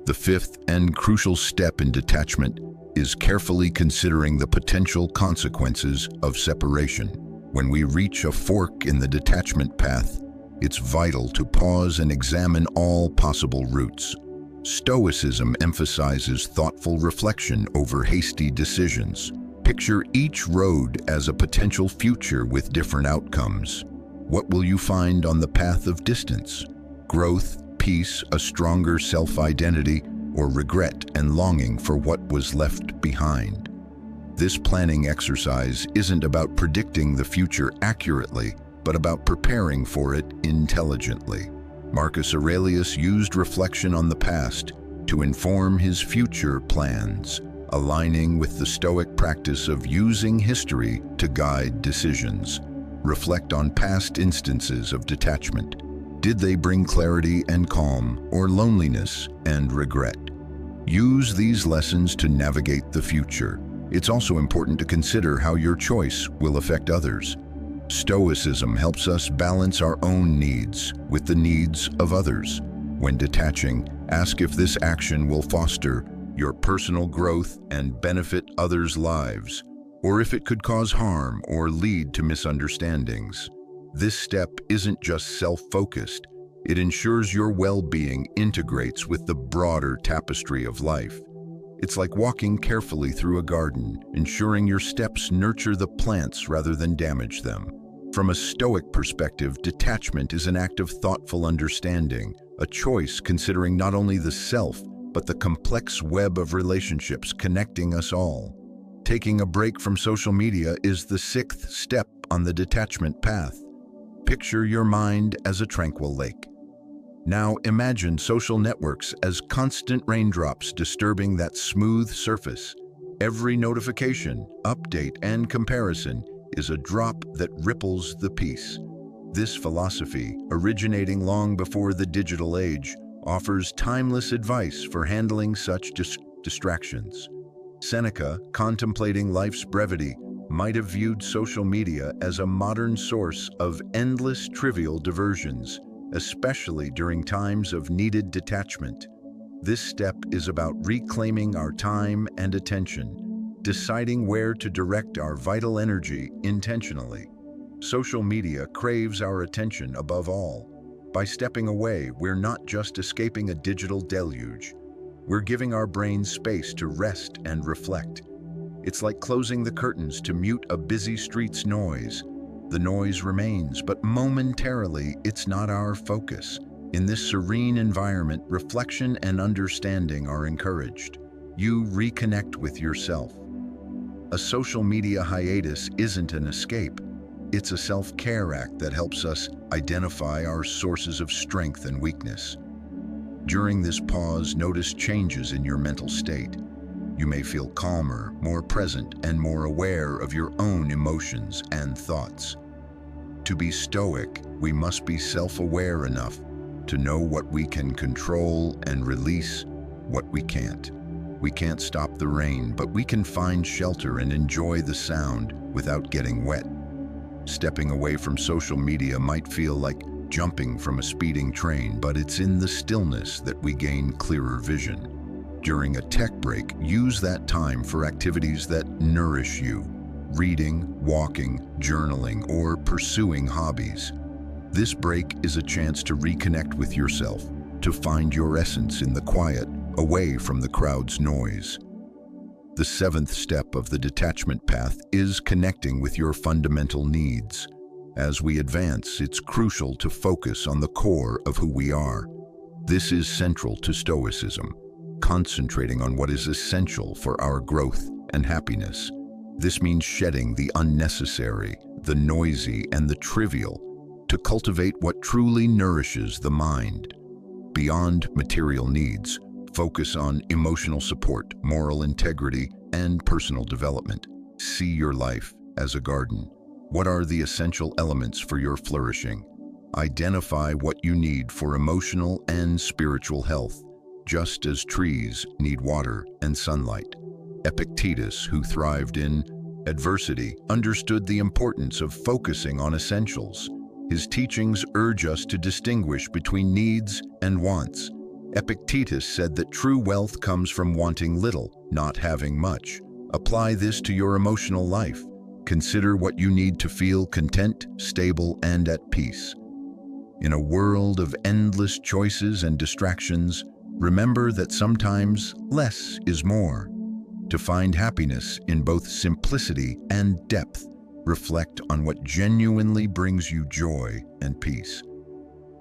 The fifth and crucial step in detachment is carefully considering the potential consequences of separation. When we reach a fork in the detachment path, it's vital to pause and examine all possible routes. Stoicism emphasizes thoughtful reflection over hasty decisions. Picture each road as a potential future with different outcomes. What will you find on the path of distance? Growth, peace, a stronger self-identity, or regret and longing for what was left behind? This planning exercise isn't about predicting the future accurately, but about preparing for it intelligently. Marcus Aurelius used reflection on the past to inform his future plans, aligning with the Stoic practice of using history to guide decisions. Reflect on past instances of detachment. Did they bring clarity and calm, or loneliness and regret? Use these lessons to navigate the future. It's also important to consider how your choice will affect others. Stoicism helps us balance our own needs with the needs of others. When detaching, ask if this action will foster your personal growth and benefit others' lives, or if it could cause harm or lead to misunderstandings. This step isn't just self-focused, it ensures your well-being integrates with the broader tapestry of life. It's like walking carefully through a garden, ensuring your steps nurture the plants rather than damage them. From a Stoic perspective, detachment is an act of thoughtful understanding, a choice considering not only the self, but the complex web of relationships connecting us all. Taking a break from social media is the sixth step on the detachment path. Picture your mind as a tranquil lake. Now imagine social networks as constant raindrops disturbing that smooth surface. Every notification, update, and comparison is a drop that ripples the peace. This philosophy, originating long before the digital age, offers timeless advice for handling such distractions. Seneca, contemplating life's brevity, might have viewed social media as a modern source of endless trivial diversions, especially during times of needed detachment. This step is about reclaiming our time and attention, deciding where to direct our vital energy intentionally. Social media craves our attention above all. By stepping away, we're not just escaping a digital deluge. We're giving our brains space to rest and reflect. It's like closing the curtains to mute a busy street's noise. The noise remains, but momentarily, it's not our focus. In this serene environment, reflection and understanding are encouraged. You reconnect with yourself. A social media hiatus isn't an escape. It's a self-care act that helps us identify our sources of strength and weakness. During this pause, notice changes in your mental state. You may feel calmer, more present, and more aware of your own emotions and thoughts. To be Stoic, we must be self-aware enough to know what we can control and release what we can't. We can't stop the rain, but we can find shelter and enjoy the sound without getting wet. Stepping away from social media might feel like jumping from a speeding train, but it's in the stillness that we gain clearer vision. During a tech break, use that time for activities that nourish you. Reading, walking, journaling, or pursuing hobbies. This break is a chance to reconnect with yourself, to find your essence in the quiet, away from the crowd's noise. The seventh step of the detachment path is connecting with your fundamental needs. As we advance, it's crucial to focus on the core of who we are. This is central to Stoicism, concentrating on what is essential for our growth and happiness. This means shedding the unnecessary, the noisy, and the trivial to cultivate what truly nourishes the mind. Beyond material needs, focus on emotional support, moral integrity, and personal development. See your life as a garden. What are the essential elements for your flourishing? Identify what you need for emotional and spiritual health, just as trees need water and sunlight. Epictetus, who thrived in adversity, understood the importance of focusing on essentials. His teachings urge us to distinguish between needs and wants, Epictetus said that true wealth comes from wanting little, not having much. Apply this to your emotional life. Consider what you need to feel content, stable, and at peace. In a world of endless choices and distractions, remember that sometimes less is more. To find happiness in both simplicity and depth, reflect on what genuinely brings you joy and peace.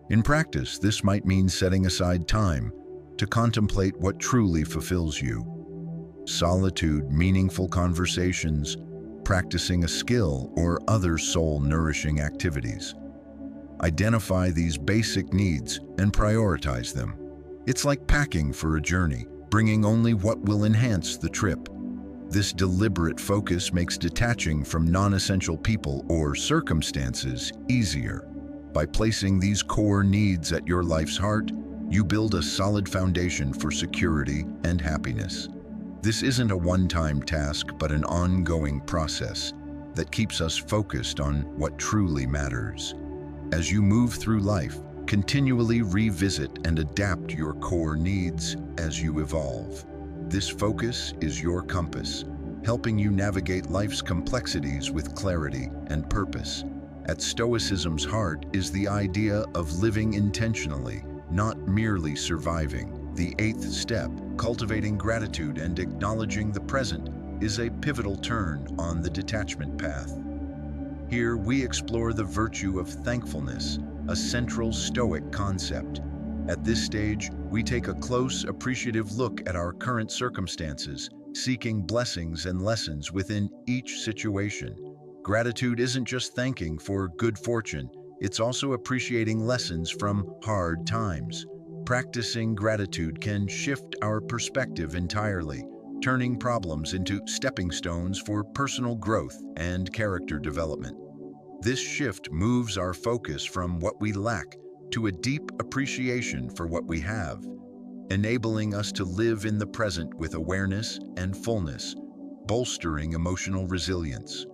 In practice, this might mean setting aside time to contemplate what truly fulfills you. Solitude, meaningful conversations, practicing a skill, or other soul-nourishing activities. Identify these basic needs and prioritize them. It's like packing for a journey, bringing only what will enhance the trip. This deliberate focus makes detaching from non-essential people or circumstances easier. By placing these core needs at your life's heart, you build a solid foundation for security and happiness. This isn't a one-time task, but an ongoing process that keeps us focused on what truly matters. As you move through life, continually revisit and adapt your core needs as you evolve. This focus is your compass, helping you navigate life's complexities with clarity and purpose. At Stoicism's heart is the idea of living intentionally, not merely surviving. The eighth step, cultivating gratitude and acknowledging the present, is a pivotal turn on the detachment path. Here we explore the virtue of thankfulness, a central Stoic concept. At this stage, we take a close, appreciative look at our current circumstances, seeking blessings and lessons within each situation. Gratitude isn't just thanking for good fortune, it's also appreciating lessons from hard times. Practicing gratitude can shift our perspective entirely, turning problems into stepping stones for personal growth and character development. This shift moves our focus from what we lack to a deep appreciation for what we have, enabling us to live in the present with awareness and fullness, bolstering emotional resilience.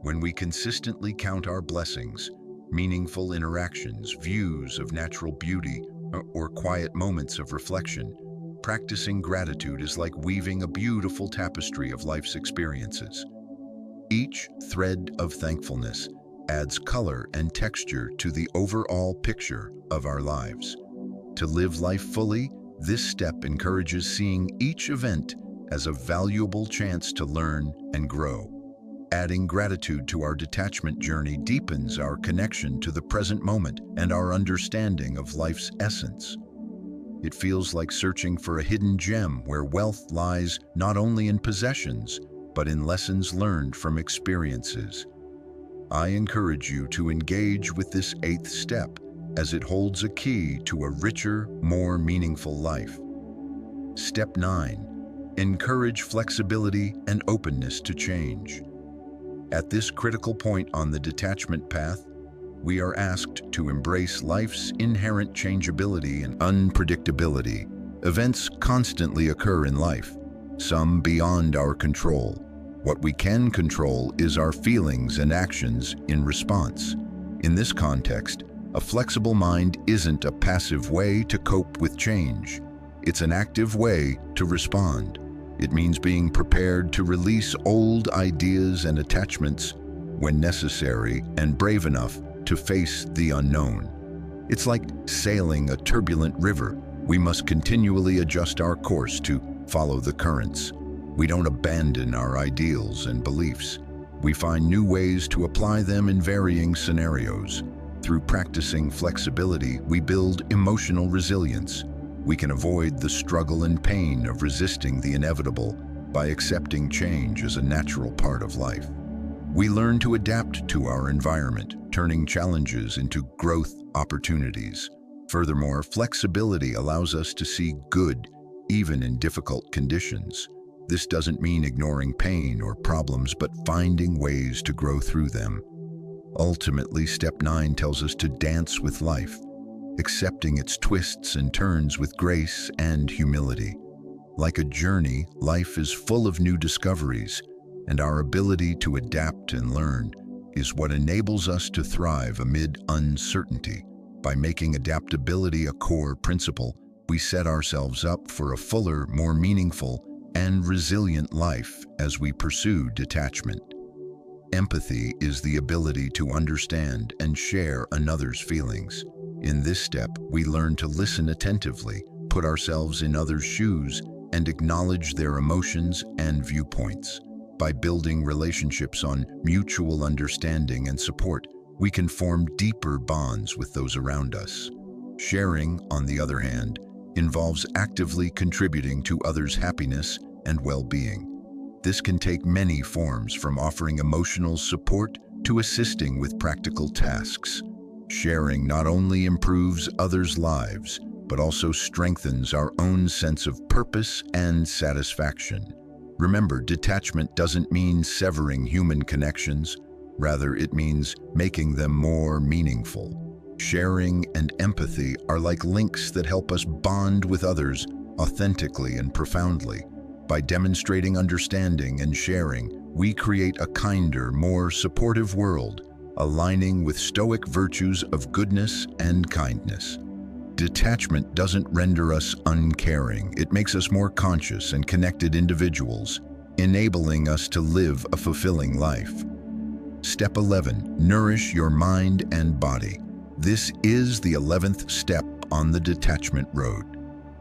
When we consistently count our blessings, meaningful interactions, views of natural beauty, or quiet moments of reflection, practicing gratitude is like weaving a beautiful tapestry of life's experiences. Each thread of thankfulness adds color and texture to the overall picture of our lives. To live life fully, this step encourages seeing each event as a valuable chance to learn and grow. Adding gratitude to our detachment journey deepens our connection to the present moment and our understanding of life's essence. It feels like searching for a hidden gem where wealth lies not only in possessions, but in lessons learned from experiences. I encourage you to engage with this eighth step, as it holds a key to a richer, more meaningful life. Step 9. Encourage flexibility and openness to change. At this critical point on the detachment path, we are asked to embrace life's inherent changeability and unpredictability. Events constantly occur in life, some beyond our control. What we can control is our feelings and actions in response. In this context, a flexible mind isn't a passive way to cope with change. It's an active way to respond. It means being prepared to release old ideas and attachments when necessary and brave enough to face the unknown. It's like sailing a turbulent river. We must continually adjust our course to follow the currents. We don't abandon our ideals and beliefs. We find new ways to apply them in varying scenarios. Through practicing flexibility, we build emotional resilience. We can avoid the struggle and pain of resisting the inevitable by accepting change as a natural part of life. We learn to adapt to our environment, turning challenges into growth opportunities. Furthermore, flexibility allows us to see good even in difficult conditions. This doesn't mean ignoring pain or problems, but finding ways to grow through them. Ultimately, step 9 tells us to dance with life, accepting its twists and turns with grace and humility. Like a journey, life is full of new discoveries, and our ability to adapt and learn is what enables us to thrive amid uncertainty. By making adaptability a core principle, We set ourselves up for a fuller, more meaningful, and resilient life as we pursue detachment. Empathy is the ability to understand and share another's feelings. In this step, we learn to listen attentively, put ourselves in others' shoes, and acknowledge their emotions and viewpoints. By building relationships on mutual understanding and support, we can form deeper bonds with those around us. Sharing, on the other hand, involves actively contributing to others' happiness and well-being. This can take many forms, from offering emotional support to assisting with practical tasks. Sharing not only improves others' lives, but also strengthens our own sense of purpose and satisfaction. Remember, detachment doesn't mean severing human connections. Rather, it means making them more meaningful. Sharing and empathy are like links that help us bond with others authentically and profoundly. By demonstrating understanding and sharing, we create a kinder, more supportive world, aligning with Stoic virtues of goodness and kindness. Detachment doesn't render us uncaring. It makes us more conscious and connected individuals, enabling us to live a fulfilling life. Step 11. Nourish your mind and body. This is the 11th step on the detachment road.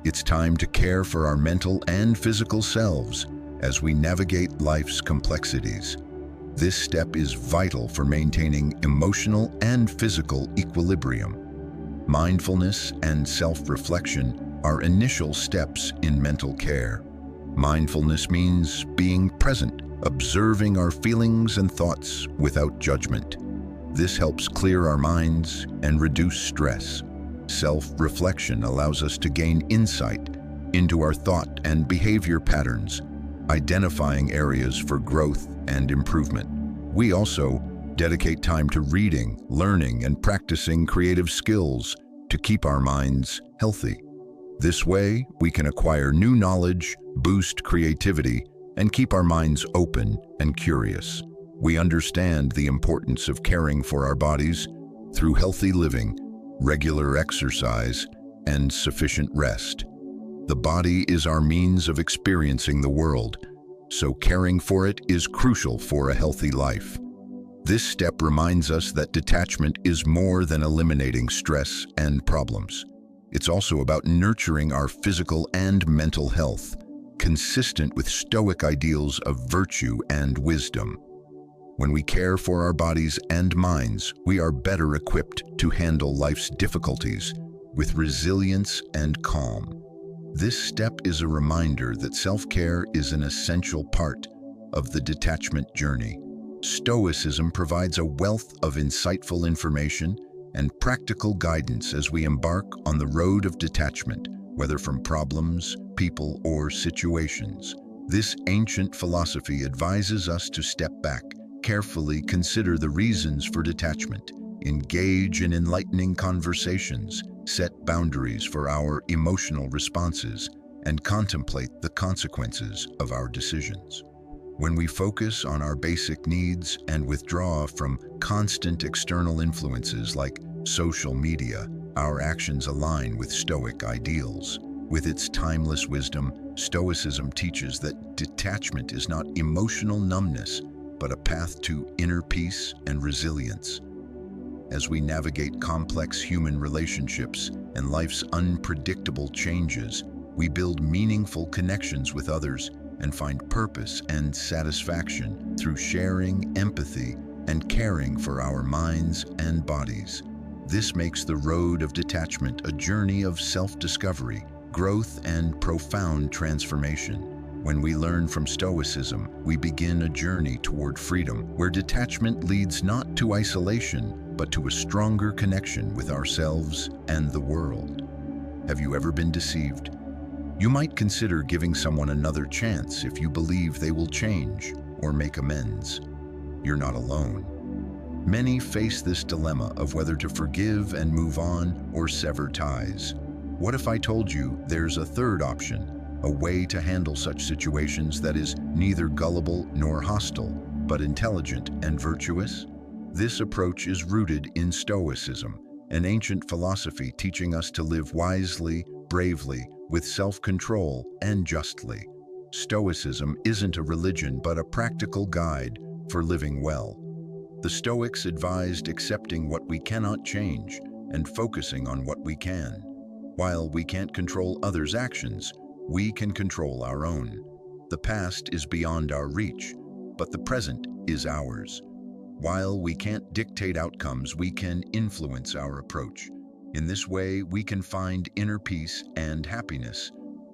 It's time to care for our mental and physical selves as we navigate life's complexities. This step is vital for maintaining emotional and physical equilibrium. Mindfulness and self-reflection are initial steps in mental care. Mindfulness means being present, observing our feelings and thoughts without judgment. This helps clear our minds and reduce stress. Self-reflection allows us to gain insight into our thought and behavior patterns, identifying areas for growth and improvement. We also dedicate time to reading, learning, and practicing creative skills to keep our minds healthy. This way, we can acquire new knowledge, boost creativity, and keep our minds open and curious. We understand the importance of caring for our bodies through healthy living, regular exercise, and sufficient rest. The body is our means of experiencing the world, so caring for it is crucial for a healthy life. This step reminds us that detachment is more than eliminating stress and problems. It's also about nurturing our physical and mental health, consistent with Stoic ideals of virtue and wisdom. When we care for our bodies and minds, we are better equipped to handle life's difficulties with resilience and calm. This step is a reminder that self-care is an essential part of the detachment journey. Stoicism provides a wealth of insightful information and practical guidance as we embark on the road of detachment, whether from problems, people, or situations. This ancient philosophy advises us to step back, carefully consider the reasons for detachment, engage in enlightening conversations, set boundaries for our emotional responses, and contemplate the consequences of our decisions. When we focus on our basic needs and withdraw from constant external influences like social media, our actions align with Stoic ideals. With its timeless wisdom, Stoicism teaches that detachment is not emotional numbness, but a path to inner peace and resilience. As we navigate complex human relationships and life's unpredictable changes, we build meaningful connections with others and find purpose and satisfaction through sharing, empathy, and caring for our minds and bodies. This makes the road of detachment a journey of self-discovery, growth, and profound transformation. When we learn from Stoicism, we begin a journey toward freedom, where detachment leads not to isolation, but to a stronger connection with ourselves and the world. Have you ever been deceived? You might consider giving someone another chance if you believe they will change or make amends. You're not alone. Many face this dilemma of whether to forgive and move on or sever ties. What if I told you there's a third option? A way to handle such situations that is neither gullible nor hostile, but intelligent and virtuous? This approach is rooted in Stoicism, an ancient philosophy teaching us to live wisely, bravely, with self-control, and justly. Stoicism isn't a religion but a practical guide for living well. The Stoics advised accepting what we cannot change and focusing on what we can. While we can't control others' actions, we can control our own. The past is beyond our reach, but the present is ours. While we can't dictate outcomes, we can influence our approach. In this way, we can find inner peace and happiness,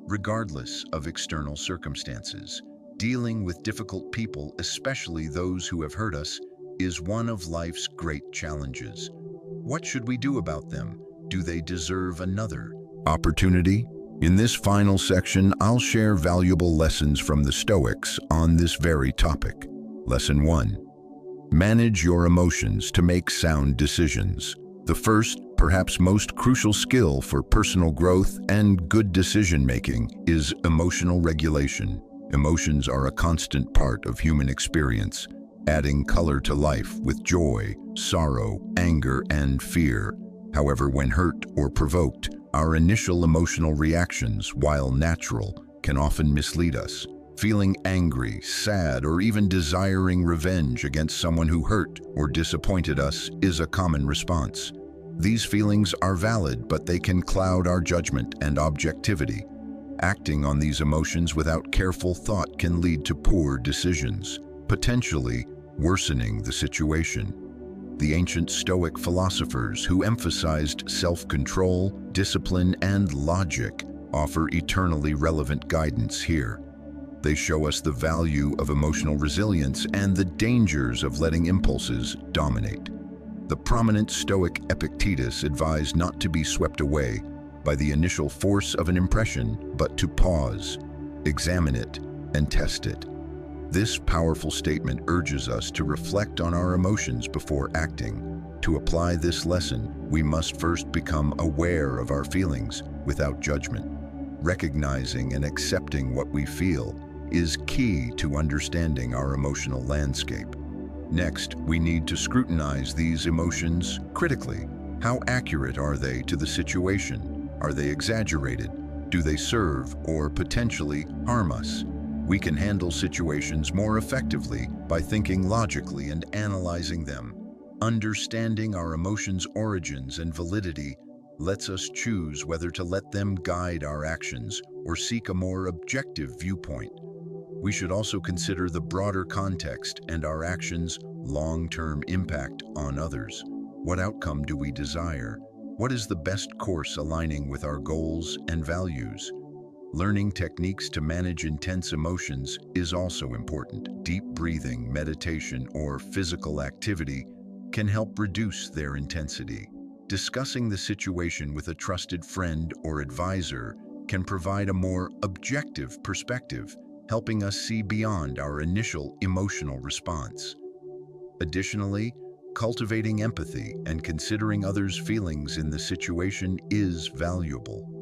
regardless of external circumstances. Dealing with difficult people, especially those who have hurt us, is one of life's great challenges. What should we do about them? Do they deserve another opportunity? In this final section, I'll share valuable lessons from the Stoics on this very topic. Lesson 1. Manage your emotions to make sound decisions. The first, perhaps most crucial skill for personal growth and good decision-making is emotional regulation. Emotions are a constant part of human experience, adding color to life with joy, sorrow, anger, and fear. However, when hurt or provoked, our initial emotional reactions, while natural, can often mislead us. Feeling angry, sad, or even desiring revenge against someone who hurt or disappointed us is a common response. These feelings are valid, but they can cloud our judgment and objectivity. Acting on these emotions without careful thought can lead to poor decisions, potentially worsening the situation. The ancient Stoic philosophers, who emphasized self-control, discipline, and logic, offer eternally relevant guidance here. They show us the value of emotional resilience and the dangers of letting impulses dominate. The prominent Stoic Epictetus advised not to be swept away by the initial force of an impression, but to pause, examine it, and test it. This powerful statement urges us to reflect on our emotions before acting. To apply this lesson, we must first become aware of our feelings without judgment. Recognizing and accepting what we feel is key to understanding our emotional landscape. Next, we need to scrutinize these emotions critically. How accurate are they to the situation? Are they exaggerated? Do they serve or potentially harm us? We can handle situations more effectively by thinking logically and analyzing them. Understanding our emotions' origins and validity lets us choose whether to let them guide our actions or seek a more objective viewpoint. We should also consider the broader context and our actions' long-term impact on others. What outcome do we desire? What is the best course aligning with our goals and values? Learning techniques to manage intense emotions is also important. Deep breathing, meditation, or physical activity can help reduce their intensity. Discussing the situation with a trusted friend or advisor can provide a more objective perspective, helping us see beyond our initial emotional response. Additionally, cultivating empathy and considering others' feelings in the situation is valuable.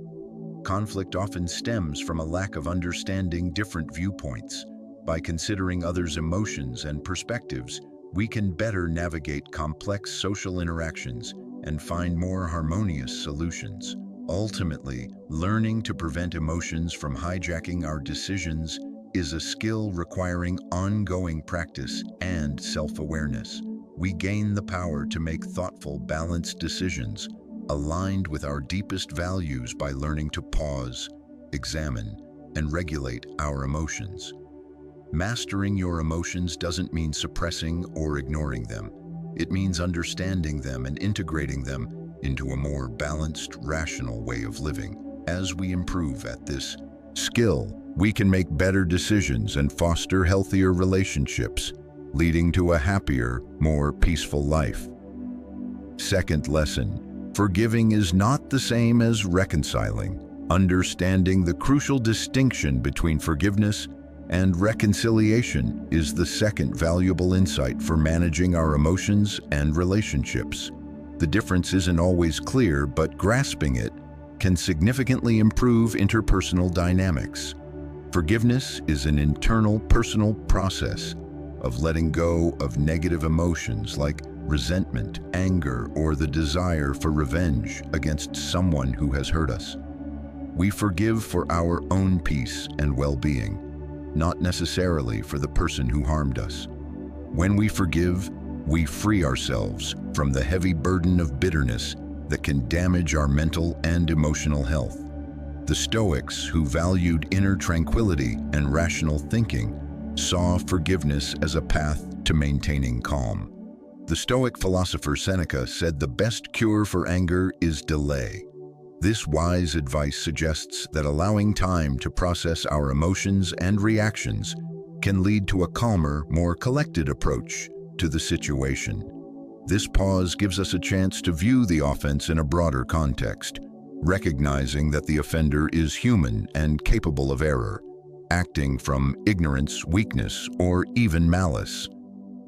Conflict often stems from a lack of understanding different viewpoints. By considering others' emotions and perspectives, we can better navigate complex social interactions and find more harmonious solutions. Ultimately, learning to prevent emotions from hijacking our decisions is a skill requiring ongoing practice and self-awareness. We gain the power to make thoughtful, balanced decisions aligned with our deepest values by learning to pause, examine, and regulate our emotions. Mastering your emotions doesn't mean suppressing or ignoring them. It means understanding them and integrating them into a more balanced, rational way of living. As we improve at this skill, we can make better decisions and foster healthier relationships, leading to a happier, more peaceful life. Second lesson: forgiving is not the same as reconciling. Understanding the crucial distinction between forgiveness and reconciliation is the second valuable insight for managing our emotions and relationships. The difference isn't always clear, but grasping it can significantly improve interpersonal dynamics. Forgiveness is an internal, personal process of letting go of negative emotions like resentment, anger, or the desire for revenge against someone who has hurt us. We forgive for our own peace and well-being, not necessarily for the person who harmed us. When we forgive, we free ourselves from the heavy burden of bitterness that can damage our mental and emotional health. The Stoics, who valued inner tranquility and rational thinking, saw forgiveness as a path to maintaining calm. The Stoic philosopher Seneca said the best cure for anger is delay. This wise advice suggests that allowing time to process our emotions and reactions can lead to a calmer, more collected approach to the situation. This pause gives us a chance to view the offense in a broader context, recognizing that the offender is human and capable of error, acting from ignorance, weakness, or even malice.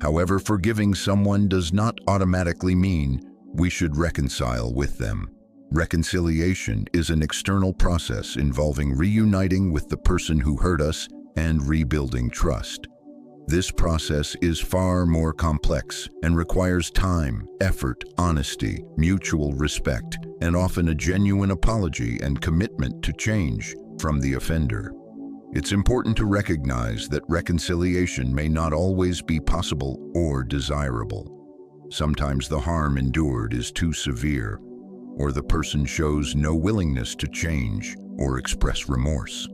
However, forgiving someone does not automatically mean we should reconcile with them. Reconciliation is an external process involving reuniting with the person who hurt us and rebuilding trust. This process is far more complex and requires time, effort, honesty, mutual respect, and often a genuine apology and commitment to change from the offender. It's important to recognize that reconciliation may not always be possible or desirable. Sometimes the harm endured is too severe, or the person shows no willingness to change or express remorse.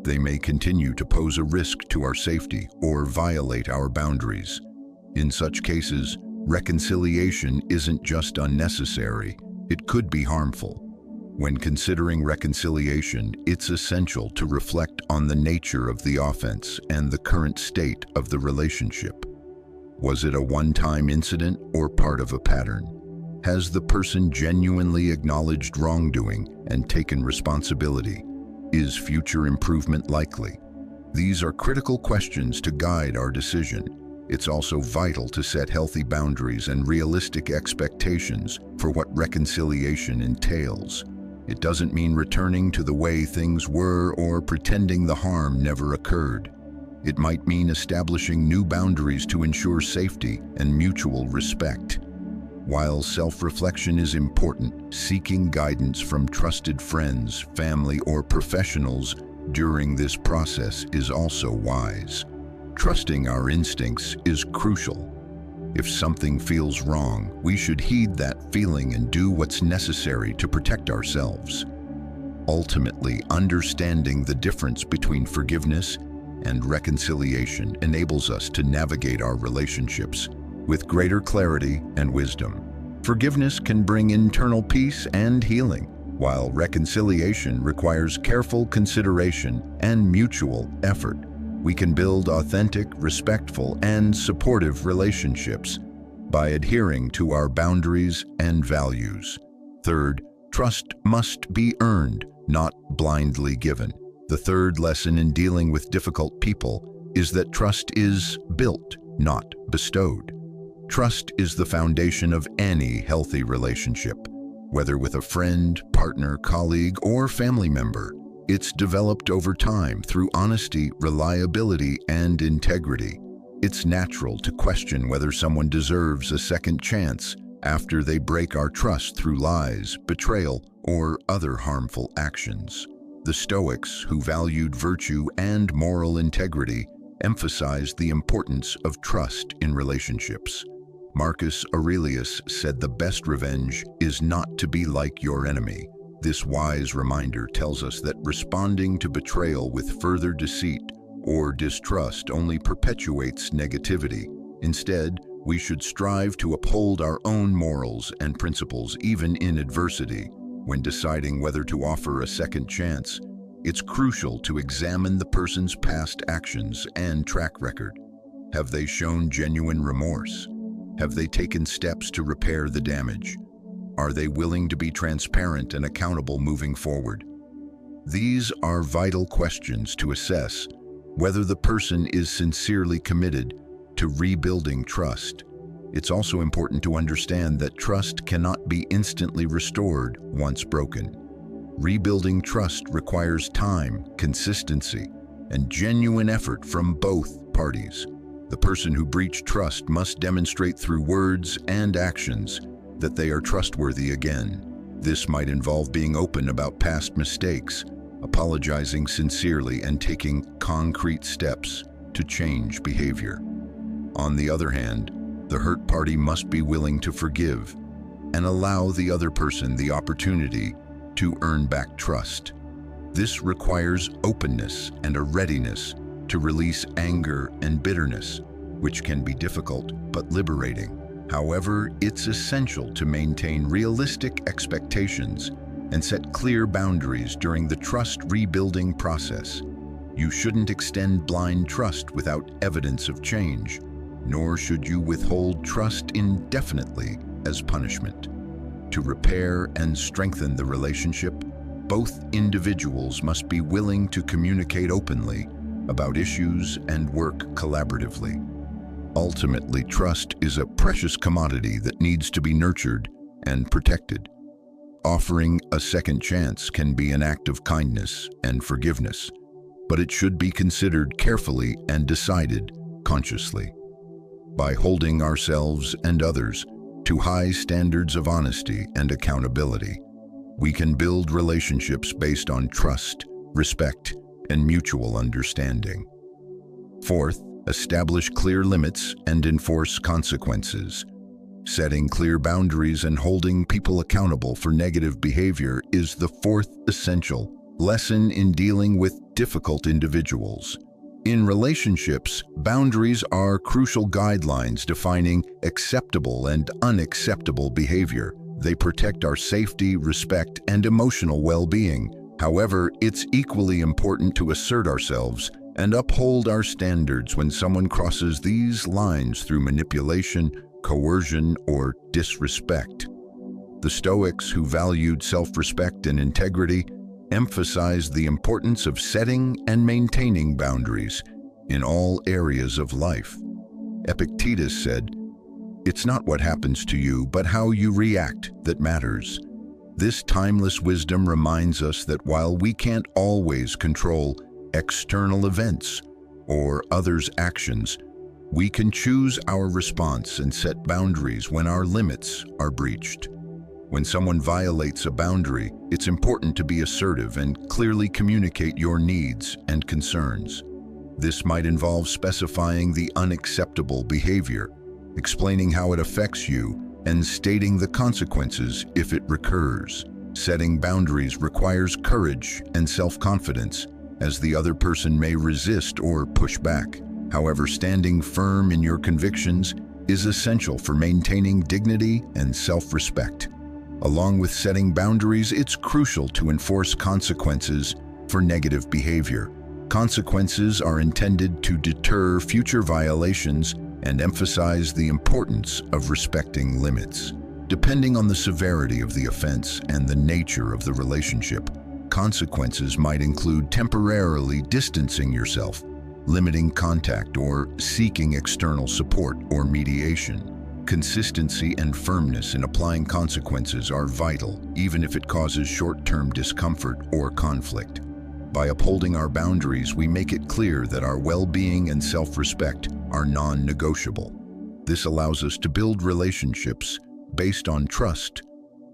They may continue to pose a risk to our safety or violate our boundaries. In such cases, reconciliation isn't just unnecessary, it could be harmful. When considering reconciliation, it's essential to reflect on the nature of the offense and the current state of the relationship. Was it a one-time incident or part of a pattern? Has the person genuinely acknowledged wrongdoing and taken responsibility? Is future improvement likely? These are critical questions to guide our decision. It's also vital to set healthy boundaries and realistic expectations for what reconciliation entails. It doesn't mean returning to the way things were or pretending the harm never occurred. It might mean establishing new boundaries to ensure safety and mutual respect. While self-reflection is important, seeking guidance from trusted friends, family, or professionals during this process is also wise. Trusting our instincts is crucial. If something feels wrong, we should heed that feeling and do what's necessary to protect ourselves. Ultimately, understanding the difference between forgiveness and reconciliation enables us to navigate our relationships with greater clarity and wisdom. Forgiveness can bring internal peace and healing, while reconciliation requires careful consideration and mutual effort. We can build authentic, respectful, and supportive relationships by adhering to our boundaries and values. Third, trust must be earned, not blindly given. The third lesson in dealing with difficult people is that trust is built, not bestowed. Trust is the foundation of any healthy relationship, whether with a friend, partner, colleague, or family member. It's developed over time through honesty, reliability, and integrity. It's natural to question whether someone deserves a second chance after they break our trust through lies, betrayal, or other harmful actions. The Stoics, who valued virtue and moral integrity, emphasized the importance of trust in relationships. Marcus Aurelius said the best revenge is not to be like your enemy. This wise reminder tells us that responding to betrayal with further deceit or distrust only perpetuates negativity. Instead, we should strive to uphold our own morals and principles even in adversity. When deciding whether to offer a second chance, it's crucial to examine the person's past actions and track record. Have they shown genuine remorse? Have they taken steps to repair the damage? Are they willing to be transparent and accountable moving forward? These are vital questions to assess whether the person is sincerely committed to rebuilding trust. It's also important to understand that trust cannot be instantly restored once broken. Rebuilding trust requires time, consistency, and genuine effort from both parties. The person who breached trust must demonstrate through words and actions that they are trustworthy again. This might involve being open about past mistakes, apologizing sincerely and taking concrete steps to change behavior. On the other hand, the hurt party must be willing to forgive and allow the other person the opportunity to earn back trust. This requires openness and a readiness to release anger and bitterness, which can be difficult but liberating. However, it's essential to maintain realistic expectations and set clear boundaries during the trust rebuilding process. You shouldn't extend blind trust without evidence of change, nor should you withhold trust indefinitely as punishment. To repair and strengthen the relationship, both individuals must be willing to communicate openly about issues and work collaboratively. Ultimately, trust is a precious commodity that needs to be nurtured and protected. Offering a second chance can be an act of kindness and forgiveness, but it should be considered carefully and decided consciously. By holding ourselves and others to high standards of honesty and accountability, we can build relationships based on trust, respect, and mutual understanding. Fourth, establish clear limits and enforce consequences. Setting clear boundaries and holding people accountable for negative behavior is the fourth essential lesson in dealing with difficult individuals. In relationships, boundaries are crucial guidelines defining acceptable and unacceptable behavior. They protect our safety, respect, and emotional well-being. However, it's equally important to assert ourselves and uphold our standards when someone crosses these lines through manipulation, coercion, or disrespect. The Stoics, who valued self-respect and integrity, emphasized the importance of setting and maintaining boundaries in all areas of life. Epictetus said, "It's not what happens to you, but how you react that matters." This timeless wisdom reminds us that while we can't always control external events or others' actions, we can choose our response and set boundaries when our limits are breached. When someone violates a boundary, it's important to be assertive and clearly communicate your needs and concerns. This might involve specifying the unacceptable behavior, explaining how it affects you, and stating the consequences if it recurs. Setting boundaries requires courage and self-confidence, as the other person may resist or push back. However, standing firm in your convictions is essential for maintaining dignity and self-respect. Along with setting boundaries, it's crucial to enforce consequences for negative behavior. Consequences are intended to deter future violations and emphasize the importance of respecting limits. Depending on the severity of the offense and the nature of the relationship, consequences might include temporarily distancing yourself, limiting contact, or seeking external support or mediation. Consistency and firmness in applying consequences are vital, even if it causes short-term discomfort or conflict. By upholding our boundaries, we make it clear that our well-being and self-respect are non-negotiable. This allows us to build relationships based on trust,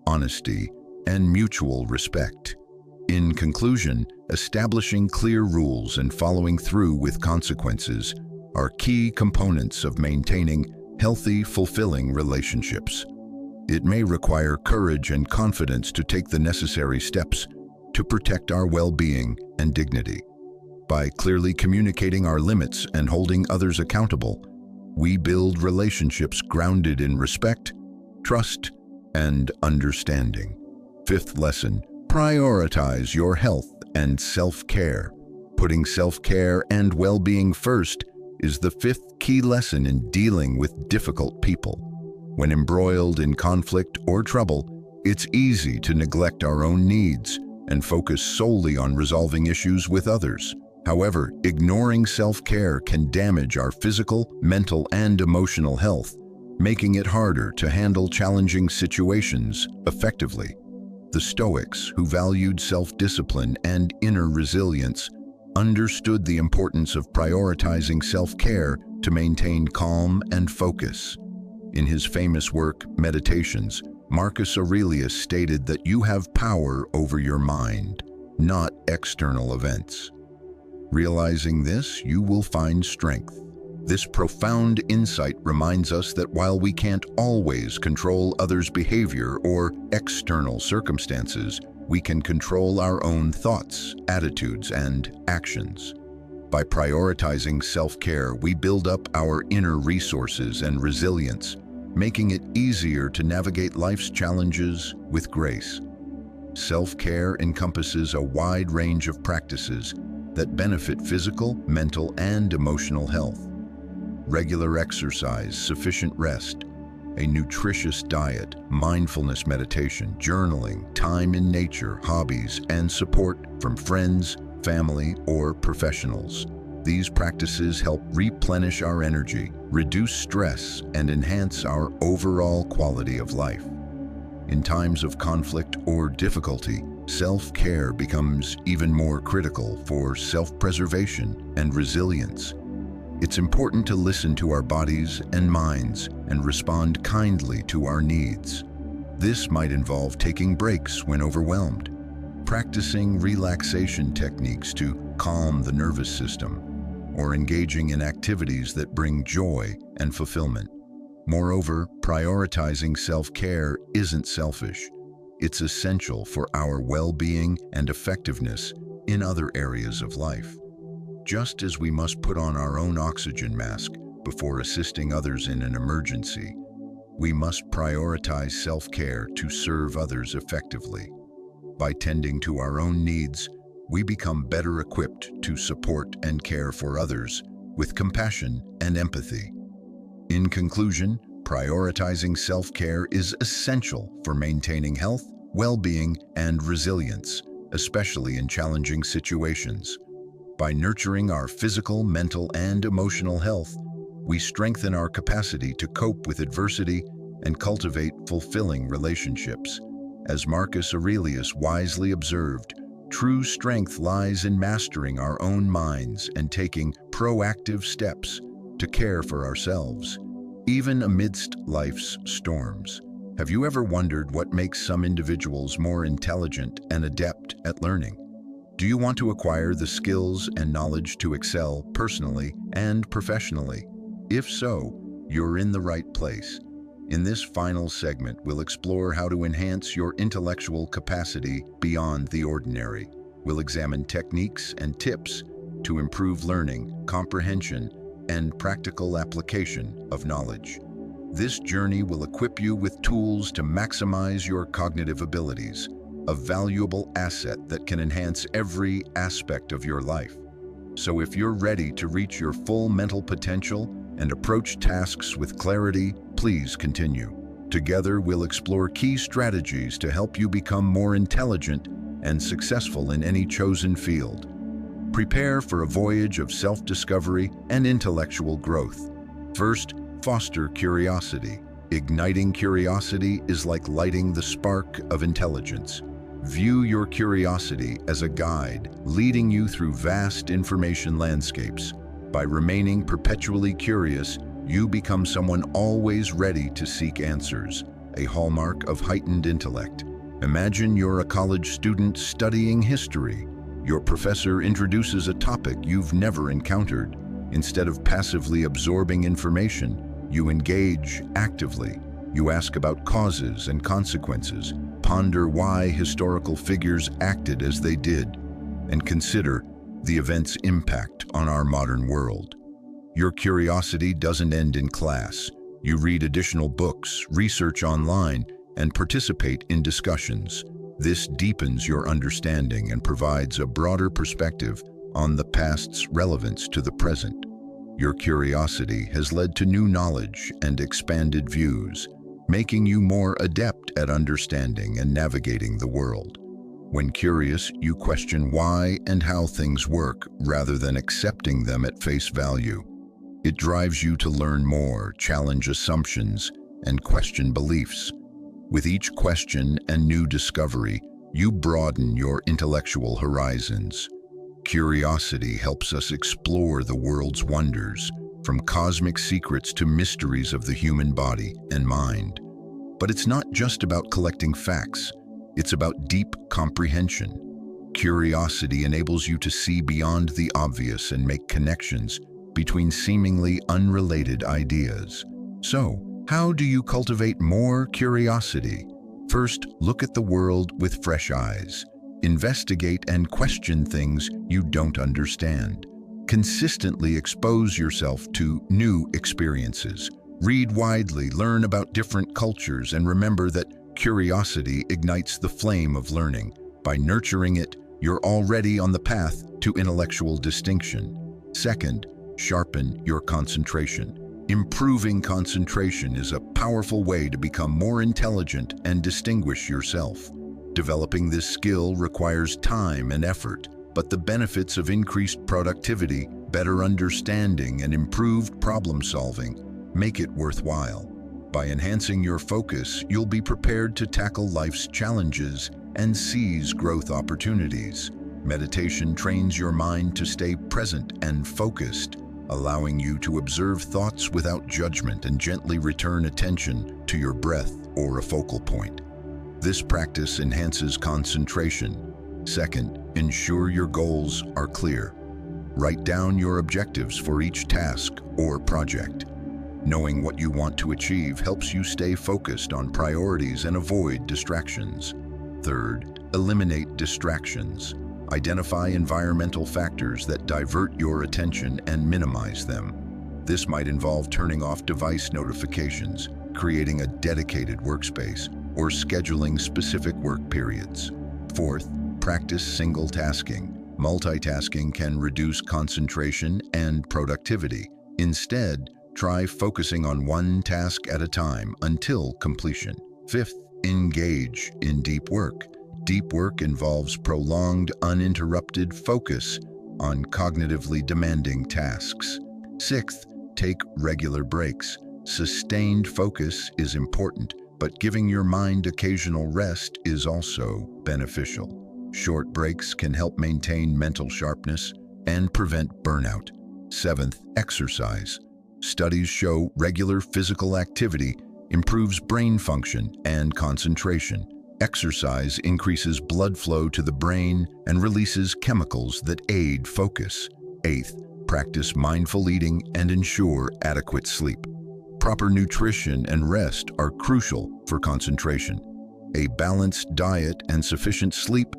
honesty, and mutual respect. In conclusion, establishing clear rules and following through with consequences are key components of maintaining healthy, fulfilling relationships. It may require courage and confidence to take the necessary steps to protect our well-being and dignity. By clearly communicating our limits and holding others accountable, we build relationships grounded in respect, trust, and understanding. Fifth lesson, prioritize your health and self-care. Putting self-care and well-being first is the fifth key lesson in dealing with difficult people. When embroiled in conflict or trouble, it's easy to neglect our own needs and focus solely on resolving issues with others. However, ignoring self-care can damage our physical, mental, and emotional health, making it harder to handle challenging situations effectively. The Stoics, who valued self-discipline and inner resilience, understood the importance of prioritizing self-care to maintain calm and focus. In his famous work, Meditations, Marcus Aurelius stated that you have power over your mind. not external events. Realizing this, you will find strength. This profound insight reminds us that while we can't always control others' behavior or external circumstances, we can control our own thoughts, attitudes, and actions. By prioritizing self-care, we build up our inner resources and resilience, making it easier to navigate life's challenges with grace. Self-care encompasses a wide range of practices that benefit physical, mental, and emotional health. Regular exercise, sufficient rest, a nutritious diet, mindfulness meditation, journaling, time in nature, hobbies, and support from friends, family, or professionals. These practices help replenish our energy, reduce stress, and enhance our overall quality of life. In times of conflict or difficulty, self-care becomes even more critical for self-preservation and resilience. It's important to listen to our bodies and minds and respond kindly to our needs. This might involve taking breaks when overwhelmed, practicing relaxation techniques to calm the nervous system, or engaging in activities that bring joy and fulfillment. Moreover, prioritizing self-care isn't selfish. It's essential for our well-being and effectiveness in other areas of life. Just as we must put on our own oxygen mask before assisting others in an emergency, we must prioritize self-care to serve others effectively. By tending to our own needs, we become better equipped to support and care for others with compassion and empathy. In conclusion, prioritizing self-care is essential for maintaining health, well-being, and resilience, especially in challenging situations. By nurturing our physical, mental, and emotional health, we strengthen our capacity to cope with adversity and cultivate fulfilling relationships. As Marcus Aurelius wisely observed, true strength lies in mastering our own minds and taking proactive steps to care for ourselves, even amidst life's storms. Have you ever wondered what makes some individuals more intelligent and adept at learning? Do you want to acquire the skills and knowledge to excel personally and professionally? If so, you're in the right place. In this final segment, we'll explore how to enhance your intellectual capacity beyond the ordinary. We'll examine techniques and tips to improve learning, comprehension, and practical application of knowledge. This journey will equip you with tools to maximize your cognitive abilities, a valuable asset that can enhance every aspect of your life. So if you're ready to reach your full mental potential and approach tasks with clarity, please continue. Together, we'll explore key strategies to help you become more intelligent and successful in any chosen field. Prepare for a voyage of self-discovery and intellectual growth. First, foster curiosity. Igniting curiosity is like lighting the spark of intelligence. View your curiosity as a guide, leading you through vast information landscapes. By remaining perpetually curious, you become someone always ready to seek answers, a hallmark of heightened intellect. Imagine you're a college student studying history. Your professor introduces a topic you've never encountered. Instead of passively absorbing information, you engage actively. You ask about causes and consequences, ponder why historical figures acted as they did, and consider the event's impact on our modern world. Your curiosity doesn't end in class. You read additional books, research online, and participate in discussions. This deepens your understanding and provides a broader perspective on the past's relevance to the present. Your curiosity has led to new knowledge and expanded views, making you more adept at understanding and navigating the world. When curious, you question why and how things work rather than accepting them at face value. It drives you to learn more, challenge assumptions, and question beliefs. With each question and new discovery, you broaden your intellectual horizons. Curiosity helps us explore the world's wonders, from cosmic secrets to mysteries of the human body and mind. But it's not just about collecting facts, it's about deep comprehension. Curiosity enables you to see beyond the obvious and make connections between seemingly unrelated ideas. So, how do you cultivate more curiosity? First, look at the world with fresh eyes. Investigate and question things you don't understand. Consistently expose yourself to new experiences. Read widely, learn about different cultures, and remember that curiosity ignites the flame of learning. By nurturing it, you're already on the path to intellectual distinction. Second, sharpen your concentration. Improving concentration is a powerful way to become more intelligent and distinguish yourself. Developing this skill requires time and effort, but the benefits of increased productivity, better understanding, and improved problem-solving make it worthwhile. By enhancing your focus, you'll be prepared to tackle life's challenges and seize growth opportunities. Meditation trains your mind to stay present and focused, allowing you to observe thoughts without judgment and gently return attention to your breath or a focal point. This practice enhances concentration. Second, ensure your goals are clear. Write down your objectives for each task or project. Knowing what you want to achieve helps you stay focused on priorities and avoid distractions. Third, eliminate distractions. Identify environmental factors that divert your attention and minimize them. This might involve turning off device notifications, creating a dedicated workspace, or scheduling specific work periods. Fourth, practice single tasking. Multitasking can reduce concentration and productivity. Instead, try focusing on one task at a time until completion. Fifth, engage in deep work. Deep work involves prolonged, uninterrupted focus on cognitively demanding tasks. Sixth, take regular breaks. Sustained focus is important, but giving your mind occasional rest is also beneficial. Short breaks can help maintain mental sharpness and prevent burnout. Seventh, exercise. Studies show regular physical activity improves brain function and concentration. Exercise increases blood flow to the brain and releases chemicals that aid focus. Eighth, practice mindful eating and ensure adequate sleep. Proper nutrition and rest are crucial for concentration. A balanced diet and sufficient sleep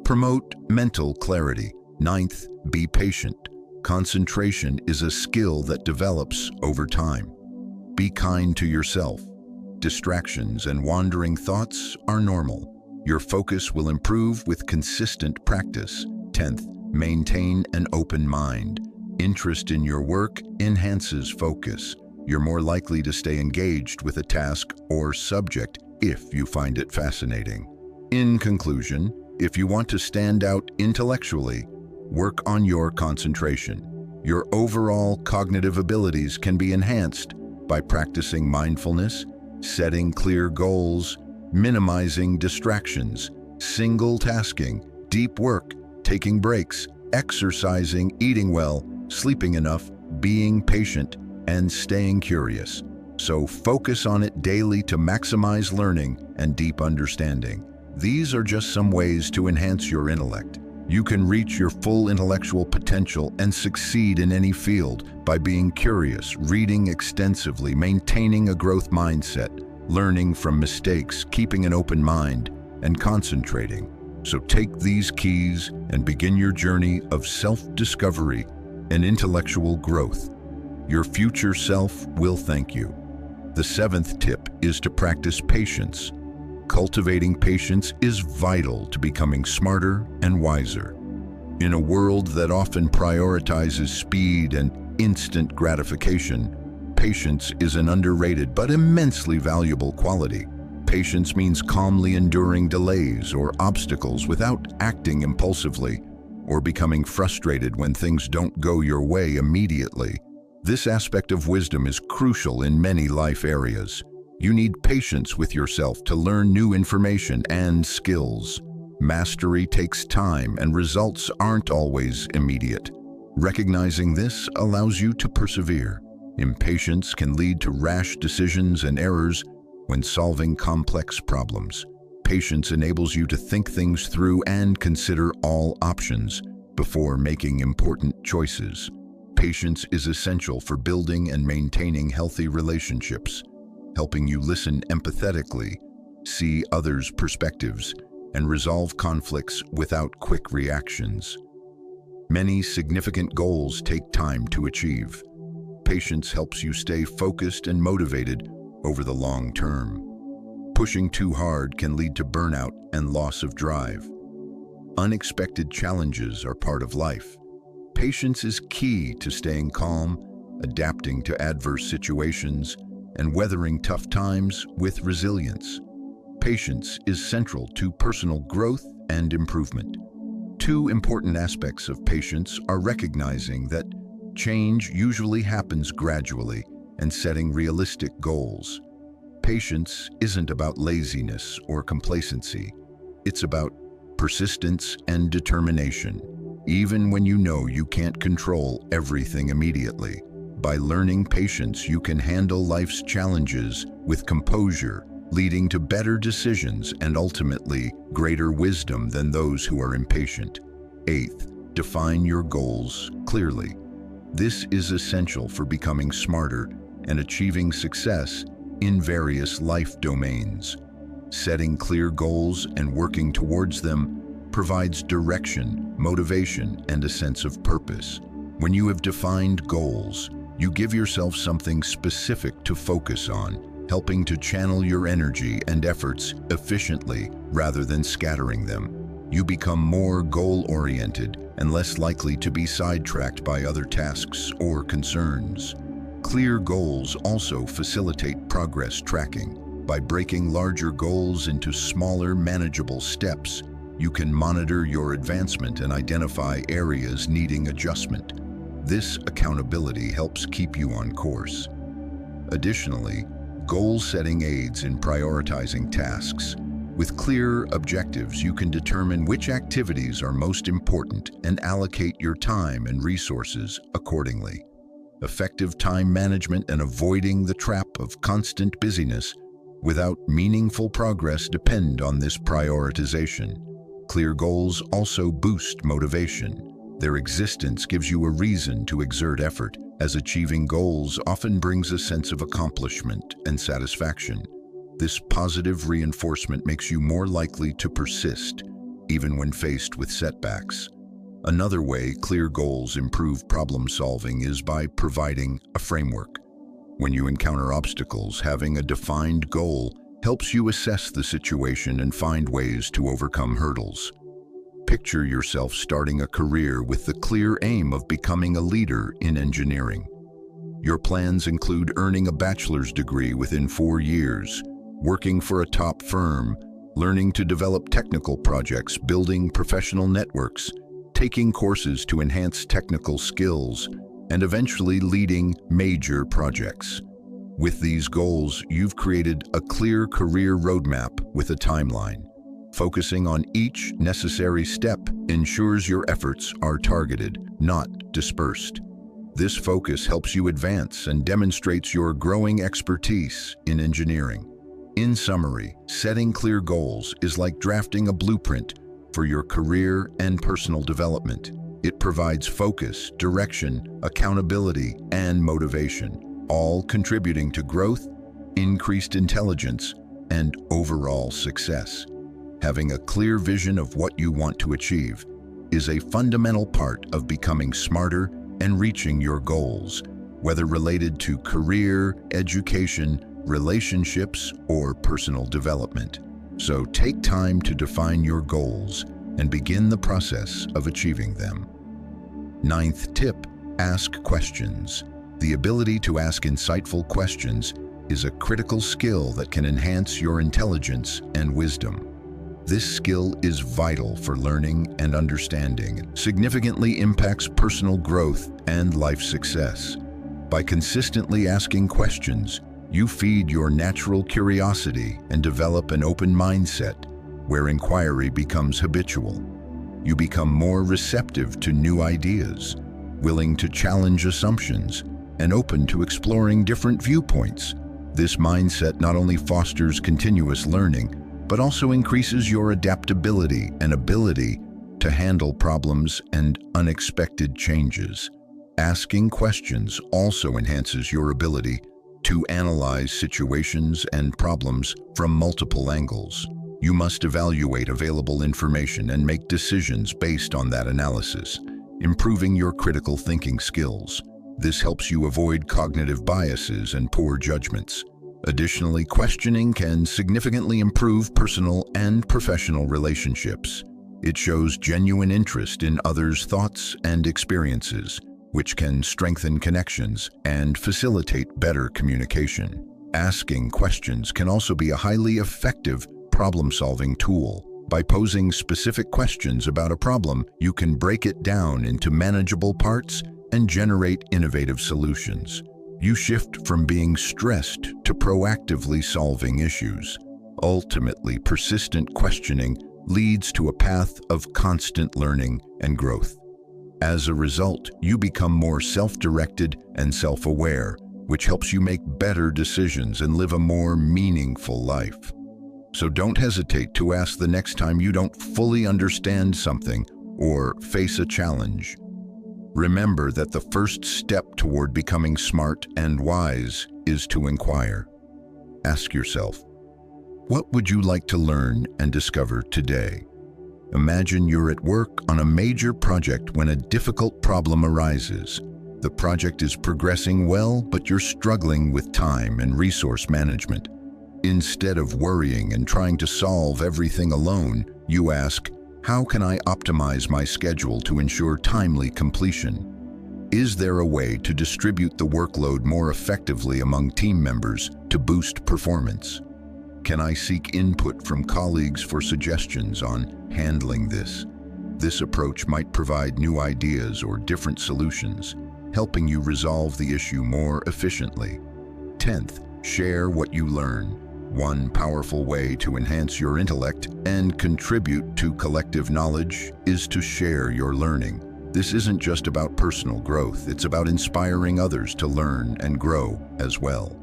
promote mental clarity. Ninth, be patient. Concentration is a skill that develops over time. Be kind to yourself. Distractions and wandering thoughts are normal. Your focus will improve with consistent practice. 10th, maintain an open mind. Interest in your work enhances focus. You're more likely to stay engaged with a task or subject if you find it fascinating. In conclusion, if you want to stand out intellectually, work on your concentration. Your overall cognitive abilities can be enhanced by practicing mindfulness, setting clear goals, minimizing distractions, single tasking, deep work, taking breaks, exercising, eating well, sleeping enough, being patient, and staying curious. So focus on it daily to maximize learning and deep understanding. These are just some ways to enhance your intellect. You can reach your full intellectual potential and succeed in any field by being curious, reading extensively, maintaining a growth mindset, learning from mistakes, keeping an open mind, and concentrating. So take these keys and begin your journey of self-discovery and intellectual growth. Your future self will thank you. The 7th tip is to practice patience. Cultivating patience is vital to becoming smarter and wiser. In a world that often prioritizes speed and instant gratification, patience is an underrated but immensely valuable quality. Patience means calmly enduring delays or obstacles without acting impulsively or becoming frustrated when things don't go your way immediately. This aspect of wisdom is crucial in many life areas. You need patience with yourself to learn new information and skills. Mastery takes time and results aren't always immediate. Recognizing this allows you to persevere. Impatience can lead to rash decisions and errors when solving complex problems. Patience enables you to think things through and consider all options before making important choices. Patience is essential for building and maintaining healthy relationships, helping you listen empathetically, see others' perspectives, and resolve conflicts without quick reactions. Many significant goals take time to achieve. Patience helps you stay focused and motivated over the long term. Pushing too hard can lead to burnout and loss of drive. Unexpected challenges are part of life. Patience is key to staying calm, adapting to adverse situations, and weathering tough times with resilience. Patience is central to personal growth and improvement. Two important aspects of patience are recognizing that change usually happens gradually and setting realistic goals. Patience isn't about laziness or complacency. It's about persistence and determination, even when you know you can't control everything immediately. By learning patience, you can handle life's challenges with composure, leading to better decisions and ultimately greater wisdom than those who are impatient. Eighth, define your goals clearly. This is essential for becoming smarter and achieving success in various life domains. Setting clear goals and working towards them provides direction, motivation, and a sense of purpose. When you have defined goals, you give yourself something specific to focus on, helping to channel your energy and efforts efficiently rather than scattering them. You become more goal-oriented and less likely to be sidetracked by other tasks or concerns. Clear goals also facilitate progress tracking. By breaking larger goals into smaller, manageable steps, you can monitor your advancement and identify areas needing adjustment. This accountability helps keep you on course. Additionally, goal setting aids in prioritizing tasks. With clear objectives, you can determine which activities are most important and allocate your time and resources accordingly. Effective time management and avoiding the trap of constant busyness without meaningful progress depend on this prioritization. Clear goals also boost motivation. Their existence gives you a reason to exert effort, as achieving goals often brings a sense of accomplishment and satisfaction. This positive reinforcement makes you more likely to persist, even when faced with setbacks. Another way clear goals improve problem solving is by providing a framework. When you encounter obstacles, having a defined goal helps you assess the situation and find ways to overcome hurdles. Picture yourself starting a career with the clear aim of becoming a leader in engineering. Your plans include earning a bachelor's degree within 4 years, working for a top firm, learning to develop technical projects, building professional networks, taking courses to enhance technical skills, and eventually leading major projects. With these goals, you've created a clear career roadmap with a timeline. Focusing on each necessary step ensures your efforts are targeted, not dispersed. This focus helps you advance and demonstrates your growing expertise in engineering. In summary, setting clear goals is like drafting a blueprint for your career and personal development. It provides focus, direction, accountability, and motivation, all contributing to growth, increased intelligence, and overall success. Having a clear vision of what you want to achieve is a fundamental part of becoming smarter and reaching your goals, whether related to career, education, relationships, or personal development. So take time to define your goals and begin the process of achieving them. Ninth tip, ask questions. The ability to ask insightful questions is a critical skill that can enhance your intelligence and wisdom. This skill is vital for learning and understanding. It significantly impacts personal growth and life success. By consistently asking questions, you feed your natural curiosity and develop an open mindset where inquiry becomes habitual. You become more receptive to new ideas, willing to challenge assumptions, and open to exploring different viewpoints. This mindset not only fosters continuous learning, but also increases your adaptability and ability to handle problems and unexpected changes. Asking questions also enhances your ability to analyze situations and problems from multiple angles. You must evaluate available information and make decisions based on that analysis, improving your critical thinking skills. This helps you avoid cognitive biases and poor judgments. Additionally, questioning can significantly improve personal and professional relationships. It shows genuine interest in others' thoughts and experiences, which can strengthen connections and facilitate better communication. Asking questions can also be a highly effective problem-solving tool. By posing specific questions about a problem, you can break it down into manageable parts and generate innovative solutions. You shift from being stressed to proactively solving issues. Ultimately, persistent questioning leads to a path of constant learning and growth. As a result, you become more self-directed and self-aware, which helps you make better decisions and live a more meaningful life. So don't hesitate to ask the next time you don't fully understand something or face a challenge. Remember that the first step toward becoming smart and wise is to inquire. Ask yourself, what would you like to learn and discover today? Imagine you're at work on a major project when a difficult problem arises. The project is progressing well, but you're struggling with time and resource management. Instead of worrying and trying to solve everything alone, you ask, how can I optimize my schedule to ensure timely completion? Is there a way to distribute the workload more effectively among team members to boost performance? Can I seek input from colleagues for suggestions on handling this? This approach might provide new ideas or different solutions, helping you resolve the issue more efficiently. 10th, share what you learn. One powerful way to enhance your intellect and contribute to collective knowledge is to share your learning. This isn't just about personal growth, it's about inspiring others to learn and grow as well.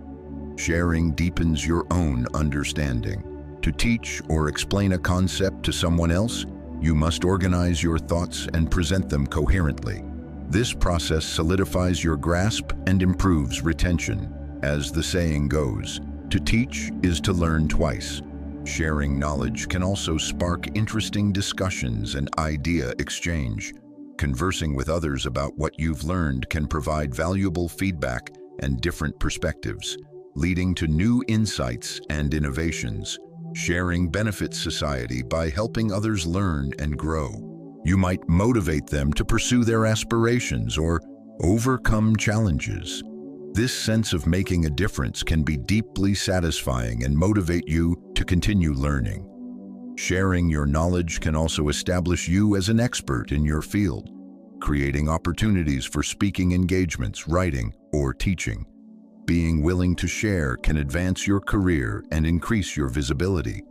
Sharing deepens your own understanding. To teach or explain a concept to someone else, you must organize your thoughts and present them coherently. This process solidifies your grasp and improves retention. As the saying goes, to teach is to learn twice. Sharing knowledge can also spark interesting discussions and idea exchange. Conversing with others about what you've learned can provide valuable feedback and different perspectives, leading to new insights and innovations. Sharing benefits society by helping others learn and grow. You might motivate them to pursue their aspirations or overcome challenges. This sense of making a difference can be deeply satisfying and motivate you to continue learning. Sharing your knowledge can also establish you as an expert in your field, creating opportunities for speaking engagements, writing, or teaching. Being willing to share can advance your career and increase your visibility.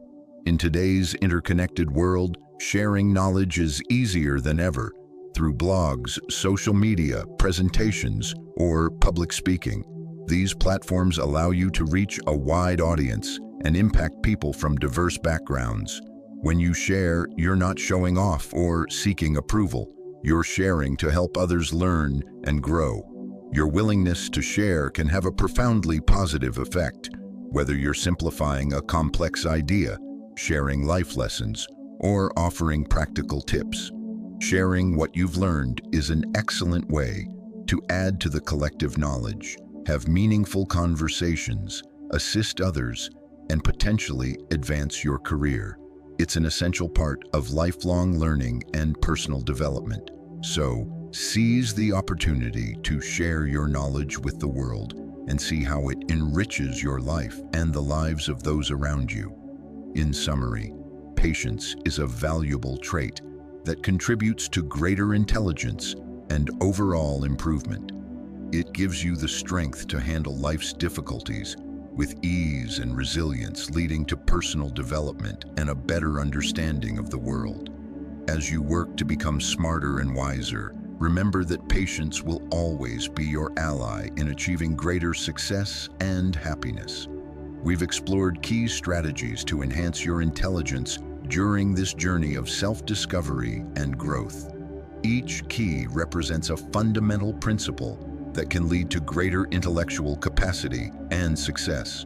In today's interconnected world, sharing knowledge is easier than ever through blogs, social media, presentations, or public speaking. These platforms allow you to reach a wide audience and impact people from diverse backgrounds. When you share, you're not showing off or seeking approval. You're sharing to help others learn and grow. Your willingness to share can have a profoundly positive effect, whether you're simplifying a complex idea, sharing life lessons, or offering practical tips. Sharing what you've learned is an excellent way to add to the collective knowledge, have meaningful conversations, assist others, and potentially advance your career. It's an essential part of lifelong learning and personal development. So, seize the opportunity to share your knowledge with the world and see how it enriches your life and the lives of those around you. In summary, patience is a valuable trait that contributes to greater intelligence and overall improvement. It gives you the strength to handle life's difficulties with ease and resilience, leading to personal development and a better understanding of the world. As you work to become smarter and wiser, remember that patience will always be your ally in achieving greater success and happiness. we've explored key strategies to enhance your intelligence during this journey of self-discovery and growth. Each key represents a fundamental principle that can lead to greater intellectual capacity and success.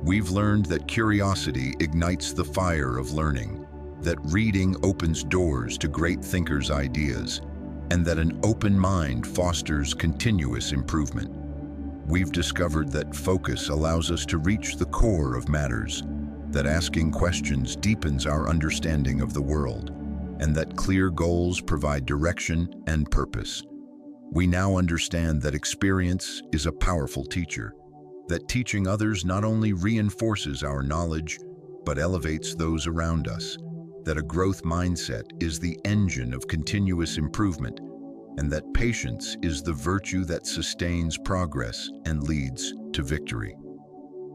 We've learned that curiosity ignites the fire of learning, that reading opens doors to great thinkers' ideas, and that an open mind fosters continuous improvement. We've discovered that focus allows us to reach the core of matters, that asking questions deepens our understanding of the world, and that clear goals provide direction and purpose. We now understand that experience is a powerful teacher, that teaching others not only reinforces our knowledge, but elevates those around us, that a growth mindset is the engine of continuous improvement, and that patience is the virtue that sustains progress and leads to victory.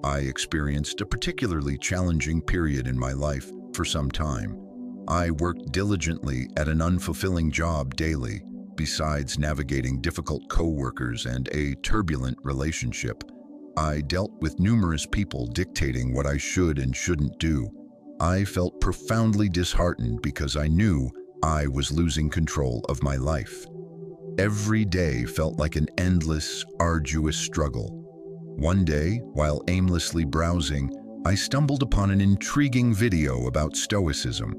I experienced a particularly challenging period in my life for some time. I worked diligently at an unfulfilling job daily, besides navigating difficult coworkers and a turbulent relationship. I dealt with numerous people dictating what I should and shouldn't do. I felt profoundly disheartened because I knew I was losing control of my life. Every day felt like an endless, arduous struggle. One day, while aimlessly browsing, I stumbled upon an intriguing video about Stoicism.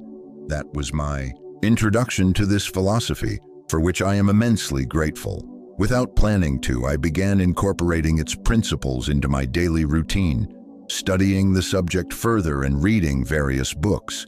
That was my introduction to this philosophy, for which I am immensely grateful. Without planning to, I began incorporating its principles into my daily routine, studying the subject further and reading various books.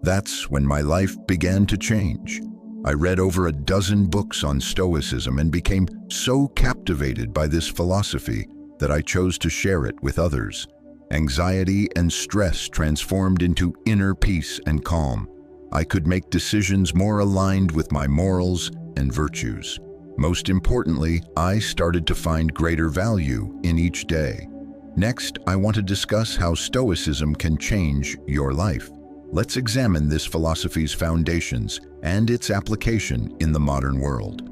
That's when my life began to change. I read over a dozen books on Stoicism and became so captivated by this philosophy that I chose to share it with others. Anxiety and stress transformed into inner peace and calm. I could make decisions more aligned with my morals and virtues. Most importantly, I started to find greater value in each day. Next, I want to discuss how Stoicism can change your life. Let's examine this philosophy's foundations and its application in the modern world.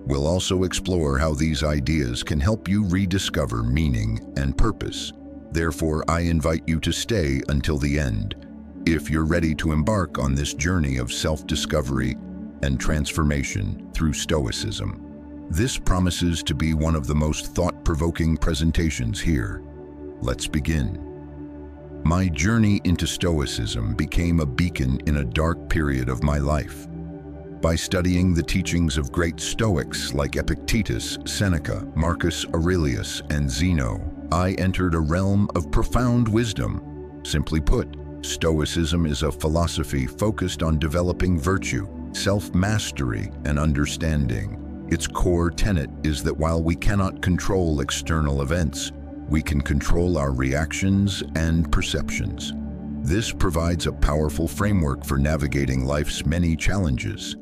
We'll also explore how these ideas can help you rediscover meaning and purpose. Therefore, I invite you to stay until the end, if you're ready to embark on this journey of self-discovery and transformation through Stoicism. This promises to be one of the most thought-provoking presentations here. Let's begin. My journey into Stoicism became a beacon in a dark period of my life. By studying the teachings of great Stoics like Epictetus, Seneca, Marcus Aurelius, and Zeno, I entered a realm of profound wisdom. Simply put, Stoicism is a philosophy focused on developing virtue, self-mastery, and understanding. Its core tenet is that while we cannot control external events, we can control our reactions and perceptions. This provides a powerful framework for navigating life's many challenges.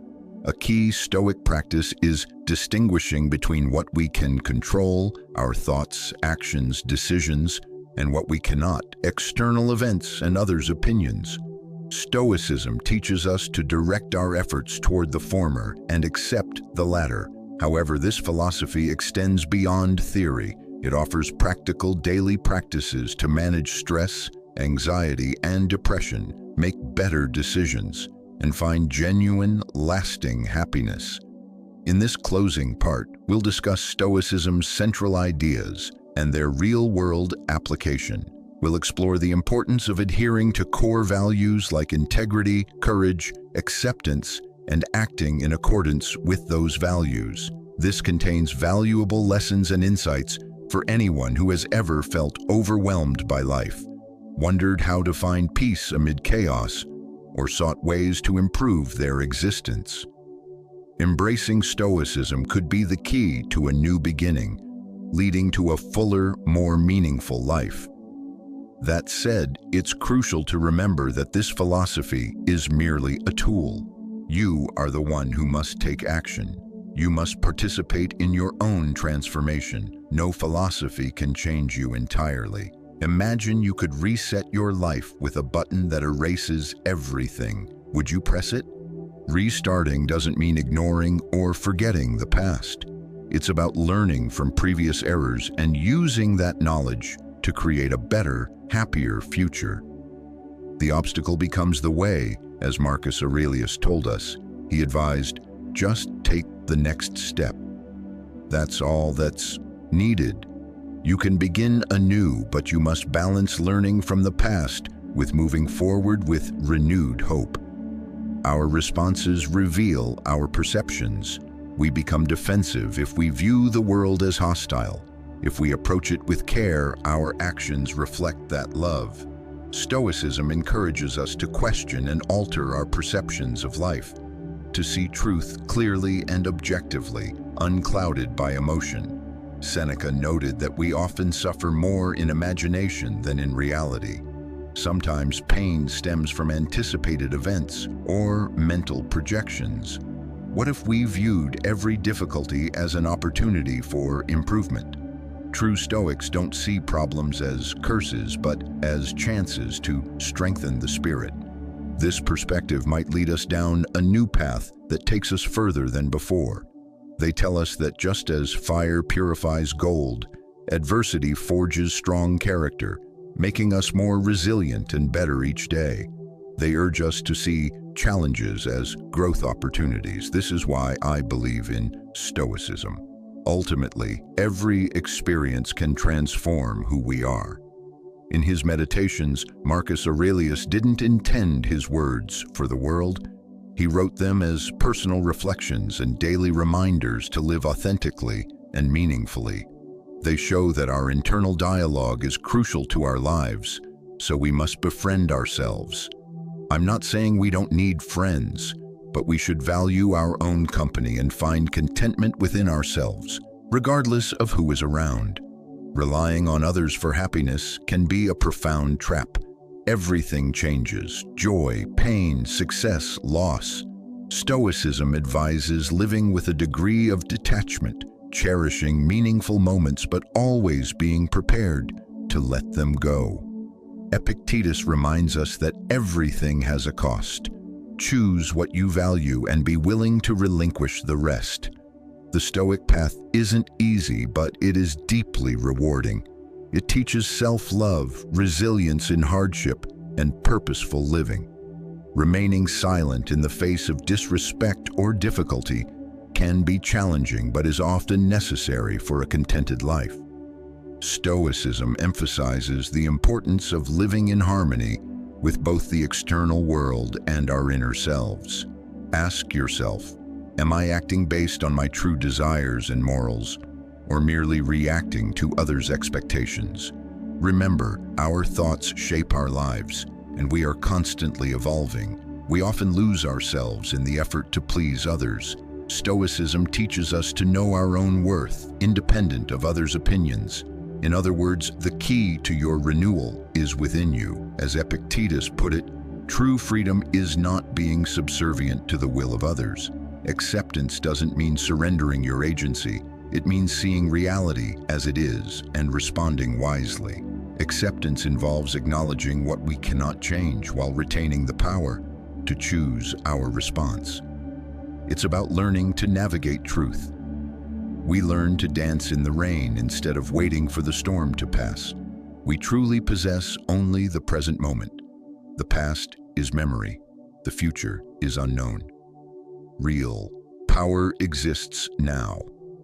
A key Stoic practice is distinguishing between what we can control, our thoughts, actions, decisions, and what we cannot, external events and others' opinions. Stoicism teaches us to direct our efforts toward the former and accept the latter. However, this philosophy extends beyond theory. It offers practical daily practices to manage stress, anxiety, and depression, make better decisions, and find genuine, lasting happiness. In this closing part, we'll discuss Stoicism's central ideas and their real-world application. We'll explore the importance of adhering to core values like integrity, courage, acceptance, and acting in accordance with those values. This contains valuable lessons and insights for anyone who has ever felt overwhelmed by life, wondered how to find peace amid chaos, or sought ways to improve their existence. Embracing Stoicism could be the key to a new beginning, leading to a fuller, more meaningful life. That said, it's crucial to remember that this philosophy is merely a tool. You are the one who must take action. You must participate in your own transformation. No philosophy can change you entirely. Imagine you could reset your life with a button that erases everything. Would you press it? Restarting doesn't mean ignoring or forgetting the past. It's about learning from previous errors and using that knowledge to create a better, happier future. The obstacle becomes the way, as Marcus Aurelius told us. He advised, just take the next step. That's all that's needed. You can begin anew, but you must balance learning from the past with moving forward with renewed hope. Our responses reveal our perceptions. We become defensive if we view the world as hostile. If we approach it with care, our actions reflect that love. Stoicism encourages us to question and alter our perceptions of life, to see truth clearly and objectively, unclouded by emotion. Seneca noted that we often suffer more in imagination than in reality. Sometimes pain stems from anticipated events or mental projections. What if we viewed every difficulty as an opportunity for improvement? True Stoics don't see problems as curses, but as chances to strengthen the spirit. This perspective might lead us down a new path that takes us further than before. They tell us that just as fire purifies gold, adversity forges strong character, making us more resilient and better each day. They urge us to see challenges as growth opportunities. This is why I believe in Stoicism. Ultimately, every experience can transform who we are. In his meditations, Marcus Aurelius didn't intend his words for the world. He wrote them as personal reflections and daily reminders to live authentically and meaningfully. They show that our internal dialogue is crucial to our lives, so we must befriend ourselves. I'm not saying we don't need friends, but we should value our own company and find contentment within ourselves, regardless of who is around. Relying on others for happiness can be a profound trap. Everything changes: joy, pain, success, loss. Stoicism advises living with a degree of detachment, cherishing meaningful moments but always being prepared to let them go. Epictetus reminds us that everything has a cost. Choose what you value and be willing to relinquish the rest. The Stoic path isn't easy, but it is deeply rewarding. It teaches self-love, resilience in hardship, and purposeful living. Remaining silent in the face of disrespect or difficulty can be challenging, but is often necessary for a contented life. Stoicism emphasizes the importance of living in harmony with both the external world and our inner selves. Ask yourself, am I acting based on my true desires and morals, or merely reacting to others' expectations? Remember, our thoughts shape our lives, and we are constantly evolving. We often lose ourselves in the effort to please others. Stoicism teaches us to know our own worth, independent of others' opinions. In other words, the key to your renewal is within you. As Epictetus put it, true freedom is not being subservient to the will of others. Acceptance doesn't mean surrendering your agency. It means seeing reality as it is and responding wisely. Acceptance involves acknowledging what we cannot change while retaining the power to choose our response. It's about learning to navigate truth. We learn to dance in the rain instead of waiting for the storm to pass. We truly possess only the present moment. The past is memory. The future is unknown. Real power exists now.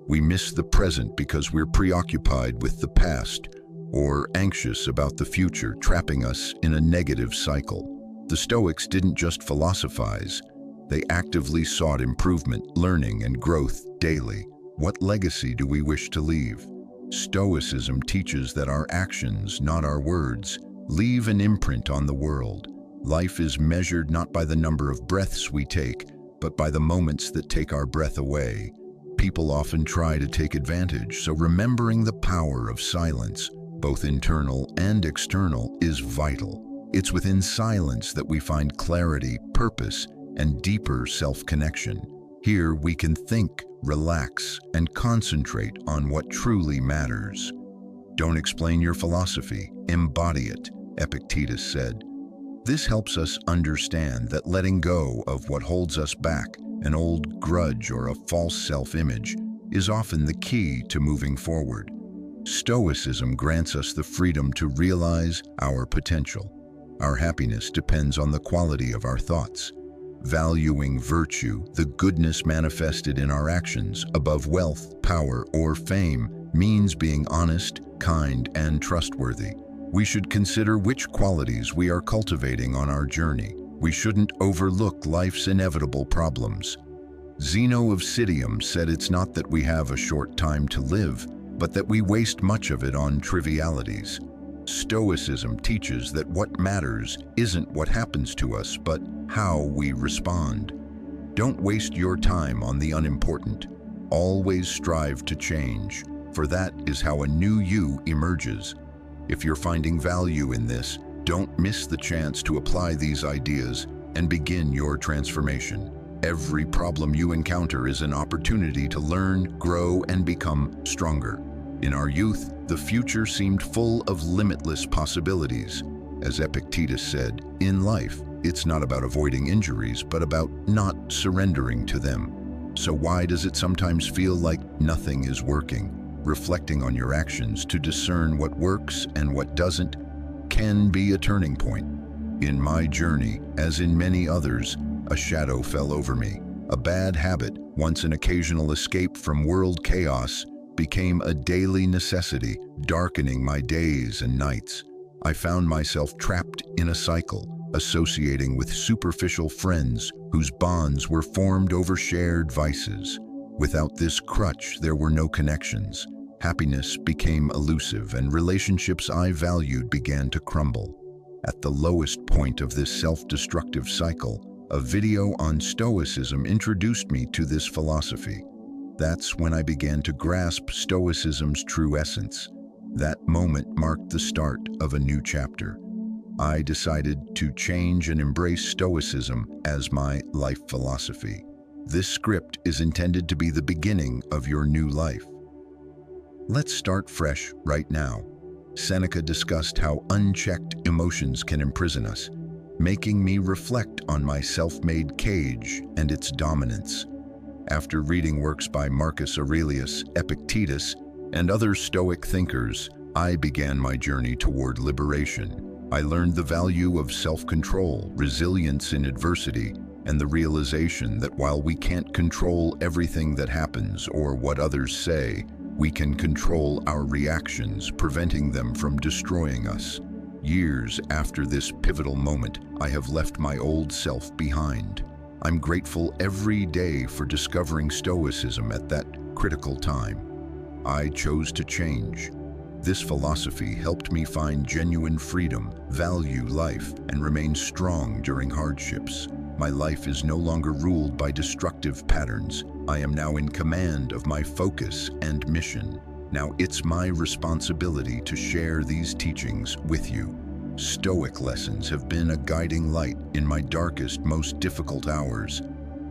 We miss the present because we're preoccupied with the past or anxious about the future, trapping us in a negative cycle. The Stoics didn't just philosophize. They actively sought improvement, learning, and growth daily. What legacy do we wish to leave? Stoicism teaches that our actions, not our words, leave an imprint on the world. Life is measured not by the number of breaths we take, but by the moments that take our breath away. People often try to take advantage, so remembering the power of silence, both internal and external, is vital. It's within silence that we find clarity, purpose, and deeper self-connection. Here we can think, relax, and concentrate on what truly matters. Don't explain your philosophy, embody it, Epictetus said. This helps us understand that letting go of what holds us back, an old grudge or a false self-image, is often the key to moving forward. Stoicism grants us the freedom to realize our potential. Our happiness depends on the quality of our thoughts. Valuing virtue, the goodness manifested in our actions, above wealth, power, or fame, means being honest, kind, and trustworthy. We should consider which qualities we are cultivating on our journey. We shouldn't overlook life's inevitable problems. Zeno of Citium said it's not that we have a short time to live, but that we waste much of it on trivialities. Stoicism teaches that what matters isn't what happens to us, but how we respond. Don't waste your time on the unimportant. Always strive to change, for that is how a new you emerges. If you're finding value in this, don't miss the chance to apply these ideas and begin your transformation. Every problem you encounter is an opportunity to learn, grow, and become stronger. In our youth, the future seemed full of limitless possibilities. As Epictetus said, in life, it's not about avoiding injuries, but about not surrendering to them. So why does it sometimes feel like nothing is working? Reflecting on your actions to discern what works and what doesn't can be a turning point. In my journey, as in many others, a shadow fell over me. A bad habit, once an occasional escape from world chaos, became a daily necessity, darkening my days and nights. I found myself trapped in a cycle, associating with superficial friends whose bonds were formed over shared vices. Without this crutch, there were no connections. Happiness became elusive, and relationships I valued began to crumble. At the lowest point of this self-destructive cycle, a video on Stoicism introduced me to this philosophy. That's when I began to grasp Stoicism's true essence. That moment marked the start of a new chapter. I decided to change and embrace Stoicism as my life philosophy. This script is intended to be the beginning of your new life. Let's start fresh right now. Seneca discussed how unchecked emotions can imprison us, making me reflect on my self-made cage and its dominance. After reading works by Marcus Aurelius, Epictetus, and other Stoic thinkers, I began my journey toward liberation. I learned the value of self-control, resilience in adversity, and the realization that while we can't control everything that happens or what others say, we can control our reactions, preventing them from destroying us. Years after this pivotal moment, I have left my old self behind. I'm grateful every day for discovering Stoicism at that critical time. I chose to change. This philosophy helped me find genuine freedom, value life, and remain strong during hardships. My life is no longer ruled by destructive patterns. I am now in command of my focus and mission. Now it's my responsibility to share these teachings with you. Stoic lessons have been a guiding light in my darkest, most difficult hours.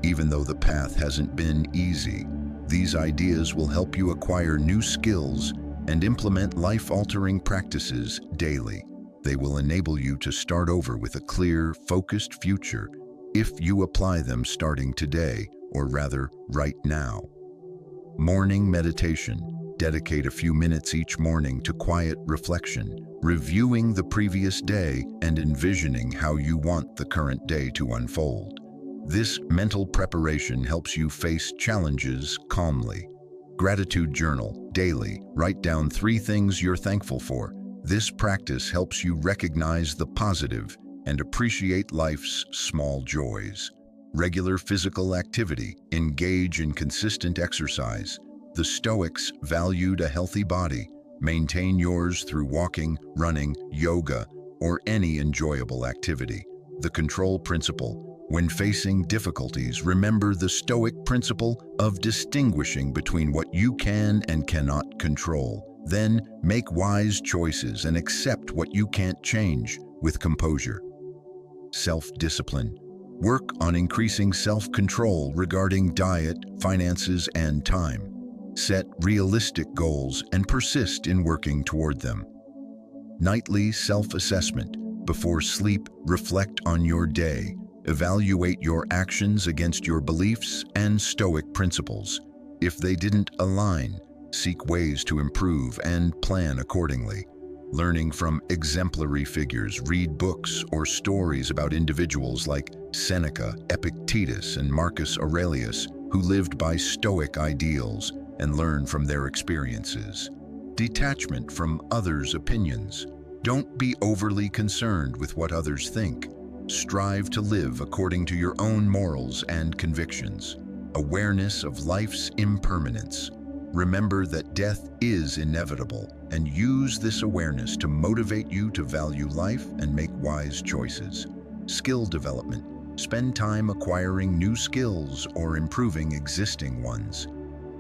Even though the path hasn't been easy, these ideas will help you acquire new skills and implement life-altering practices daily. They will enable you to start over with a clear, focused future if you apply them starting today, or rather, right now. Morning meditation. Dedicate a few minutes each morning to quiet reflection, reviewing the previous day and envisioning how you want the current day to unfold. This mental preparation helps you face challenges calmly. Gratitude journal. Daily, write down 3 things you're thankful for. This practice helps you recognize the positive and appreciate life's small joys. Regular physical activity. Engage in consistent exercise. The Stoics valued a healthy body. Maintain yours through walking, running, yoga, or any enjoyable activity. The control principle. When facing difficulties, remember the Stoic principle of distinguishing between what you can and cannot control. Then make wise choices and accept what you can't change with composure. Self-discipline. Work on increasing self-control regarding diet, finances, and time. Set realistic goals and persist in working toward them. Nightly self-assessment. Before sleep, reflect on your day. Evaluate your actions against your beliefs and Stoic principles. If they didn't align, Seek ways to improve and plan accordingly. Learning from exemplary figures, read books or stories about individuals like Seneca, Epictetus, and Marcus Aurelius, who lived by Stoic ideals, and learn from their experiences. Detachment from others' opinions. Don't be overly concerned with what others think. Strive to live according to your own morals and convictions. Awareness of life's impermanence. Remember that death is inevitable, and use this awareness to motivate you to value life and make wise choices. Skill development. Spend time acquiring new skills or improving existing ones.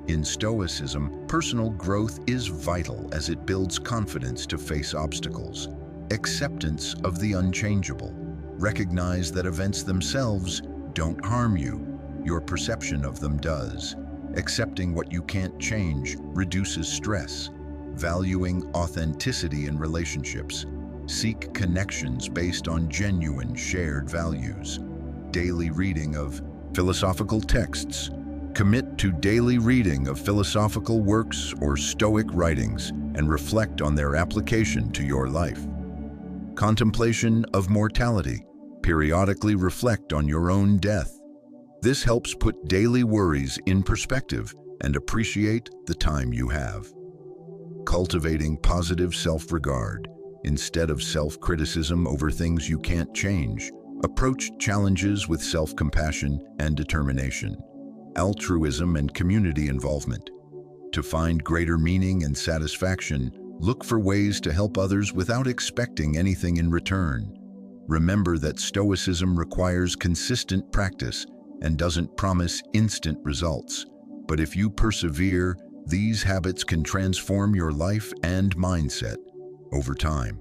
In Stoicism, personal growth is vital as it builds confidence to face obstacles. Acceptance of the unchangeable. Recognize that events themselves don't harm you. Your perception of them does. Accepting what you can't change reduces stress. Valuing authenticity in relationships. Seek connections based on genuine shared values. Daily reading of philosophical texts. Commit to daily reading of philosophical works or Stoic writings and reflect on their application to your life. Contemplation of mortality. Periodically reflect on your own death. This helps put daily worries in perspective and appreciate the time you have. Cultivating positive self-regard. Instead of self-criticism over things you can't change, approach challenges with self-compassion and determination. Altruism and community involvement. To find greater meaning and satisfaction, look for ways to help others without expecting anything in return. Remember that Stoicism requires consistent practice and doesn't promise instant results. But if you persevere, these habits can transform your life and mindset over time.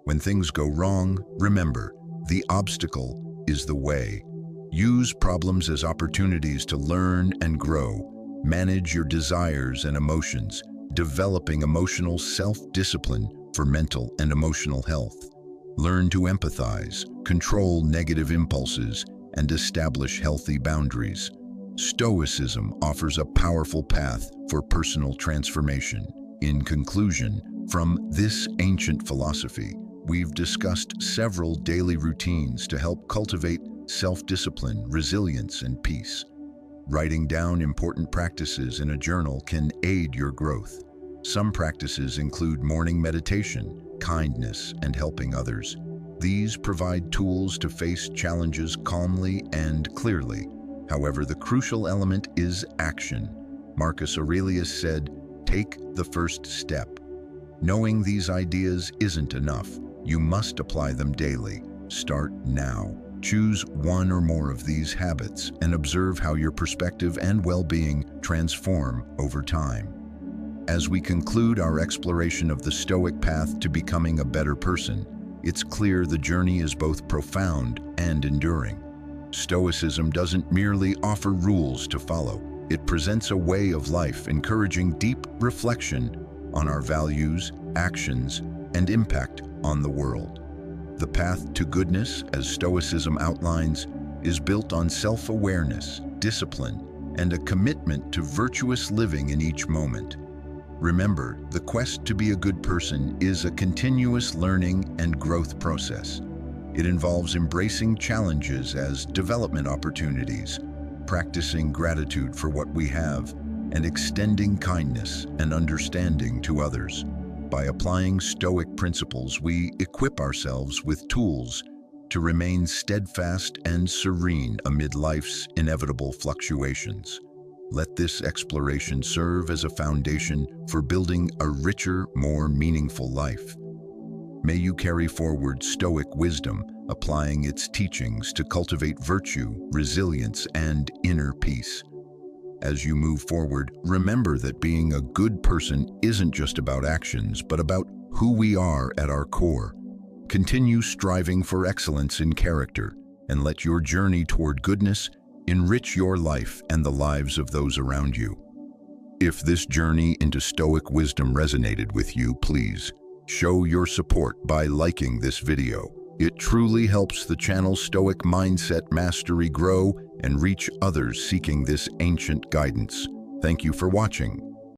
When things go wrong, remember, the obstacle is the way. Use problems as opportunities to learn and grow. Manage your desires and emotions, developing emotional self-discipline for mental and emotional health. Learn to empathize, control negative impulses, and establish healthy boundaries. Stoicism offers a powerful path for personal transformation. In conclusion, from this ancient philosophy, we've discussed several daily routines to help cultivate self-discipline, resilience, and peace. Writing down important practices in a journal can aid your growth. Some practices include morning meditation, kindness, and helping others. These provide tools to face challenges calmly and clearly. However, the crucial element is action. Marcus Aurelius said, "Take the first step." Knowing these ideas isn't enough. You must apply them daily. Start now. Choose one or more of these habits and observe how your perspective and well-being transform over time. As we conclude our exploration of the Stoic path to becoming a better person, it's clear the journey is both profound and enduring. Stoicism doesn't merely offer rules to follow. It presents a way of life encouraging deep reflection on our values, actions, and impact on the world. The path to goodness, as Stoicism outlines, is built on self-awareness, discipline, and a commitment to virtuous living in each moment. Remember, the quest to be a good person is a continuous learning and growth process. It involves embracing challenges as development opportunities, practicing gratitude for what we have, and extending kindness and understanding to others. By applying Stoic principles, we equip ourselves with tools to remain steadfast and serene amid life's inevitable fluctuations. Let this exploration serve as a foundation for building a richer, more meaningful life. May you carry forward Stoic wisdom, applying its teachings to cultivate virtue, resilience, and inner peace. As you move forward, remember that being a good person isn't just about actions, but about who we are at our core. Continue striving for excellence in character, and let your journey toward goodness enrich your life and the lives of those around you. If this journey into Stoic wisdom resonated with you, please show your support by liking this video. It truly helps the channel's Stoic mindset mastery grow and reach others seeking this ancient guidance. Thank you for watching.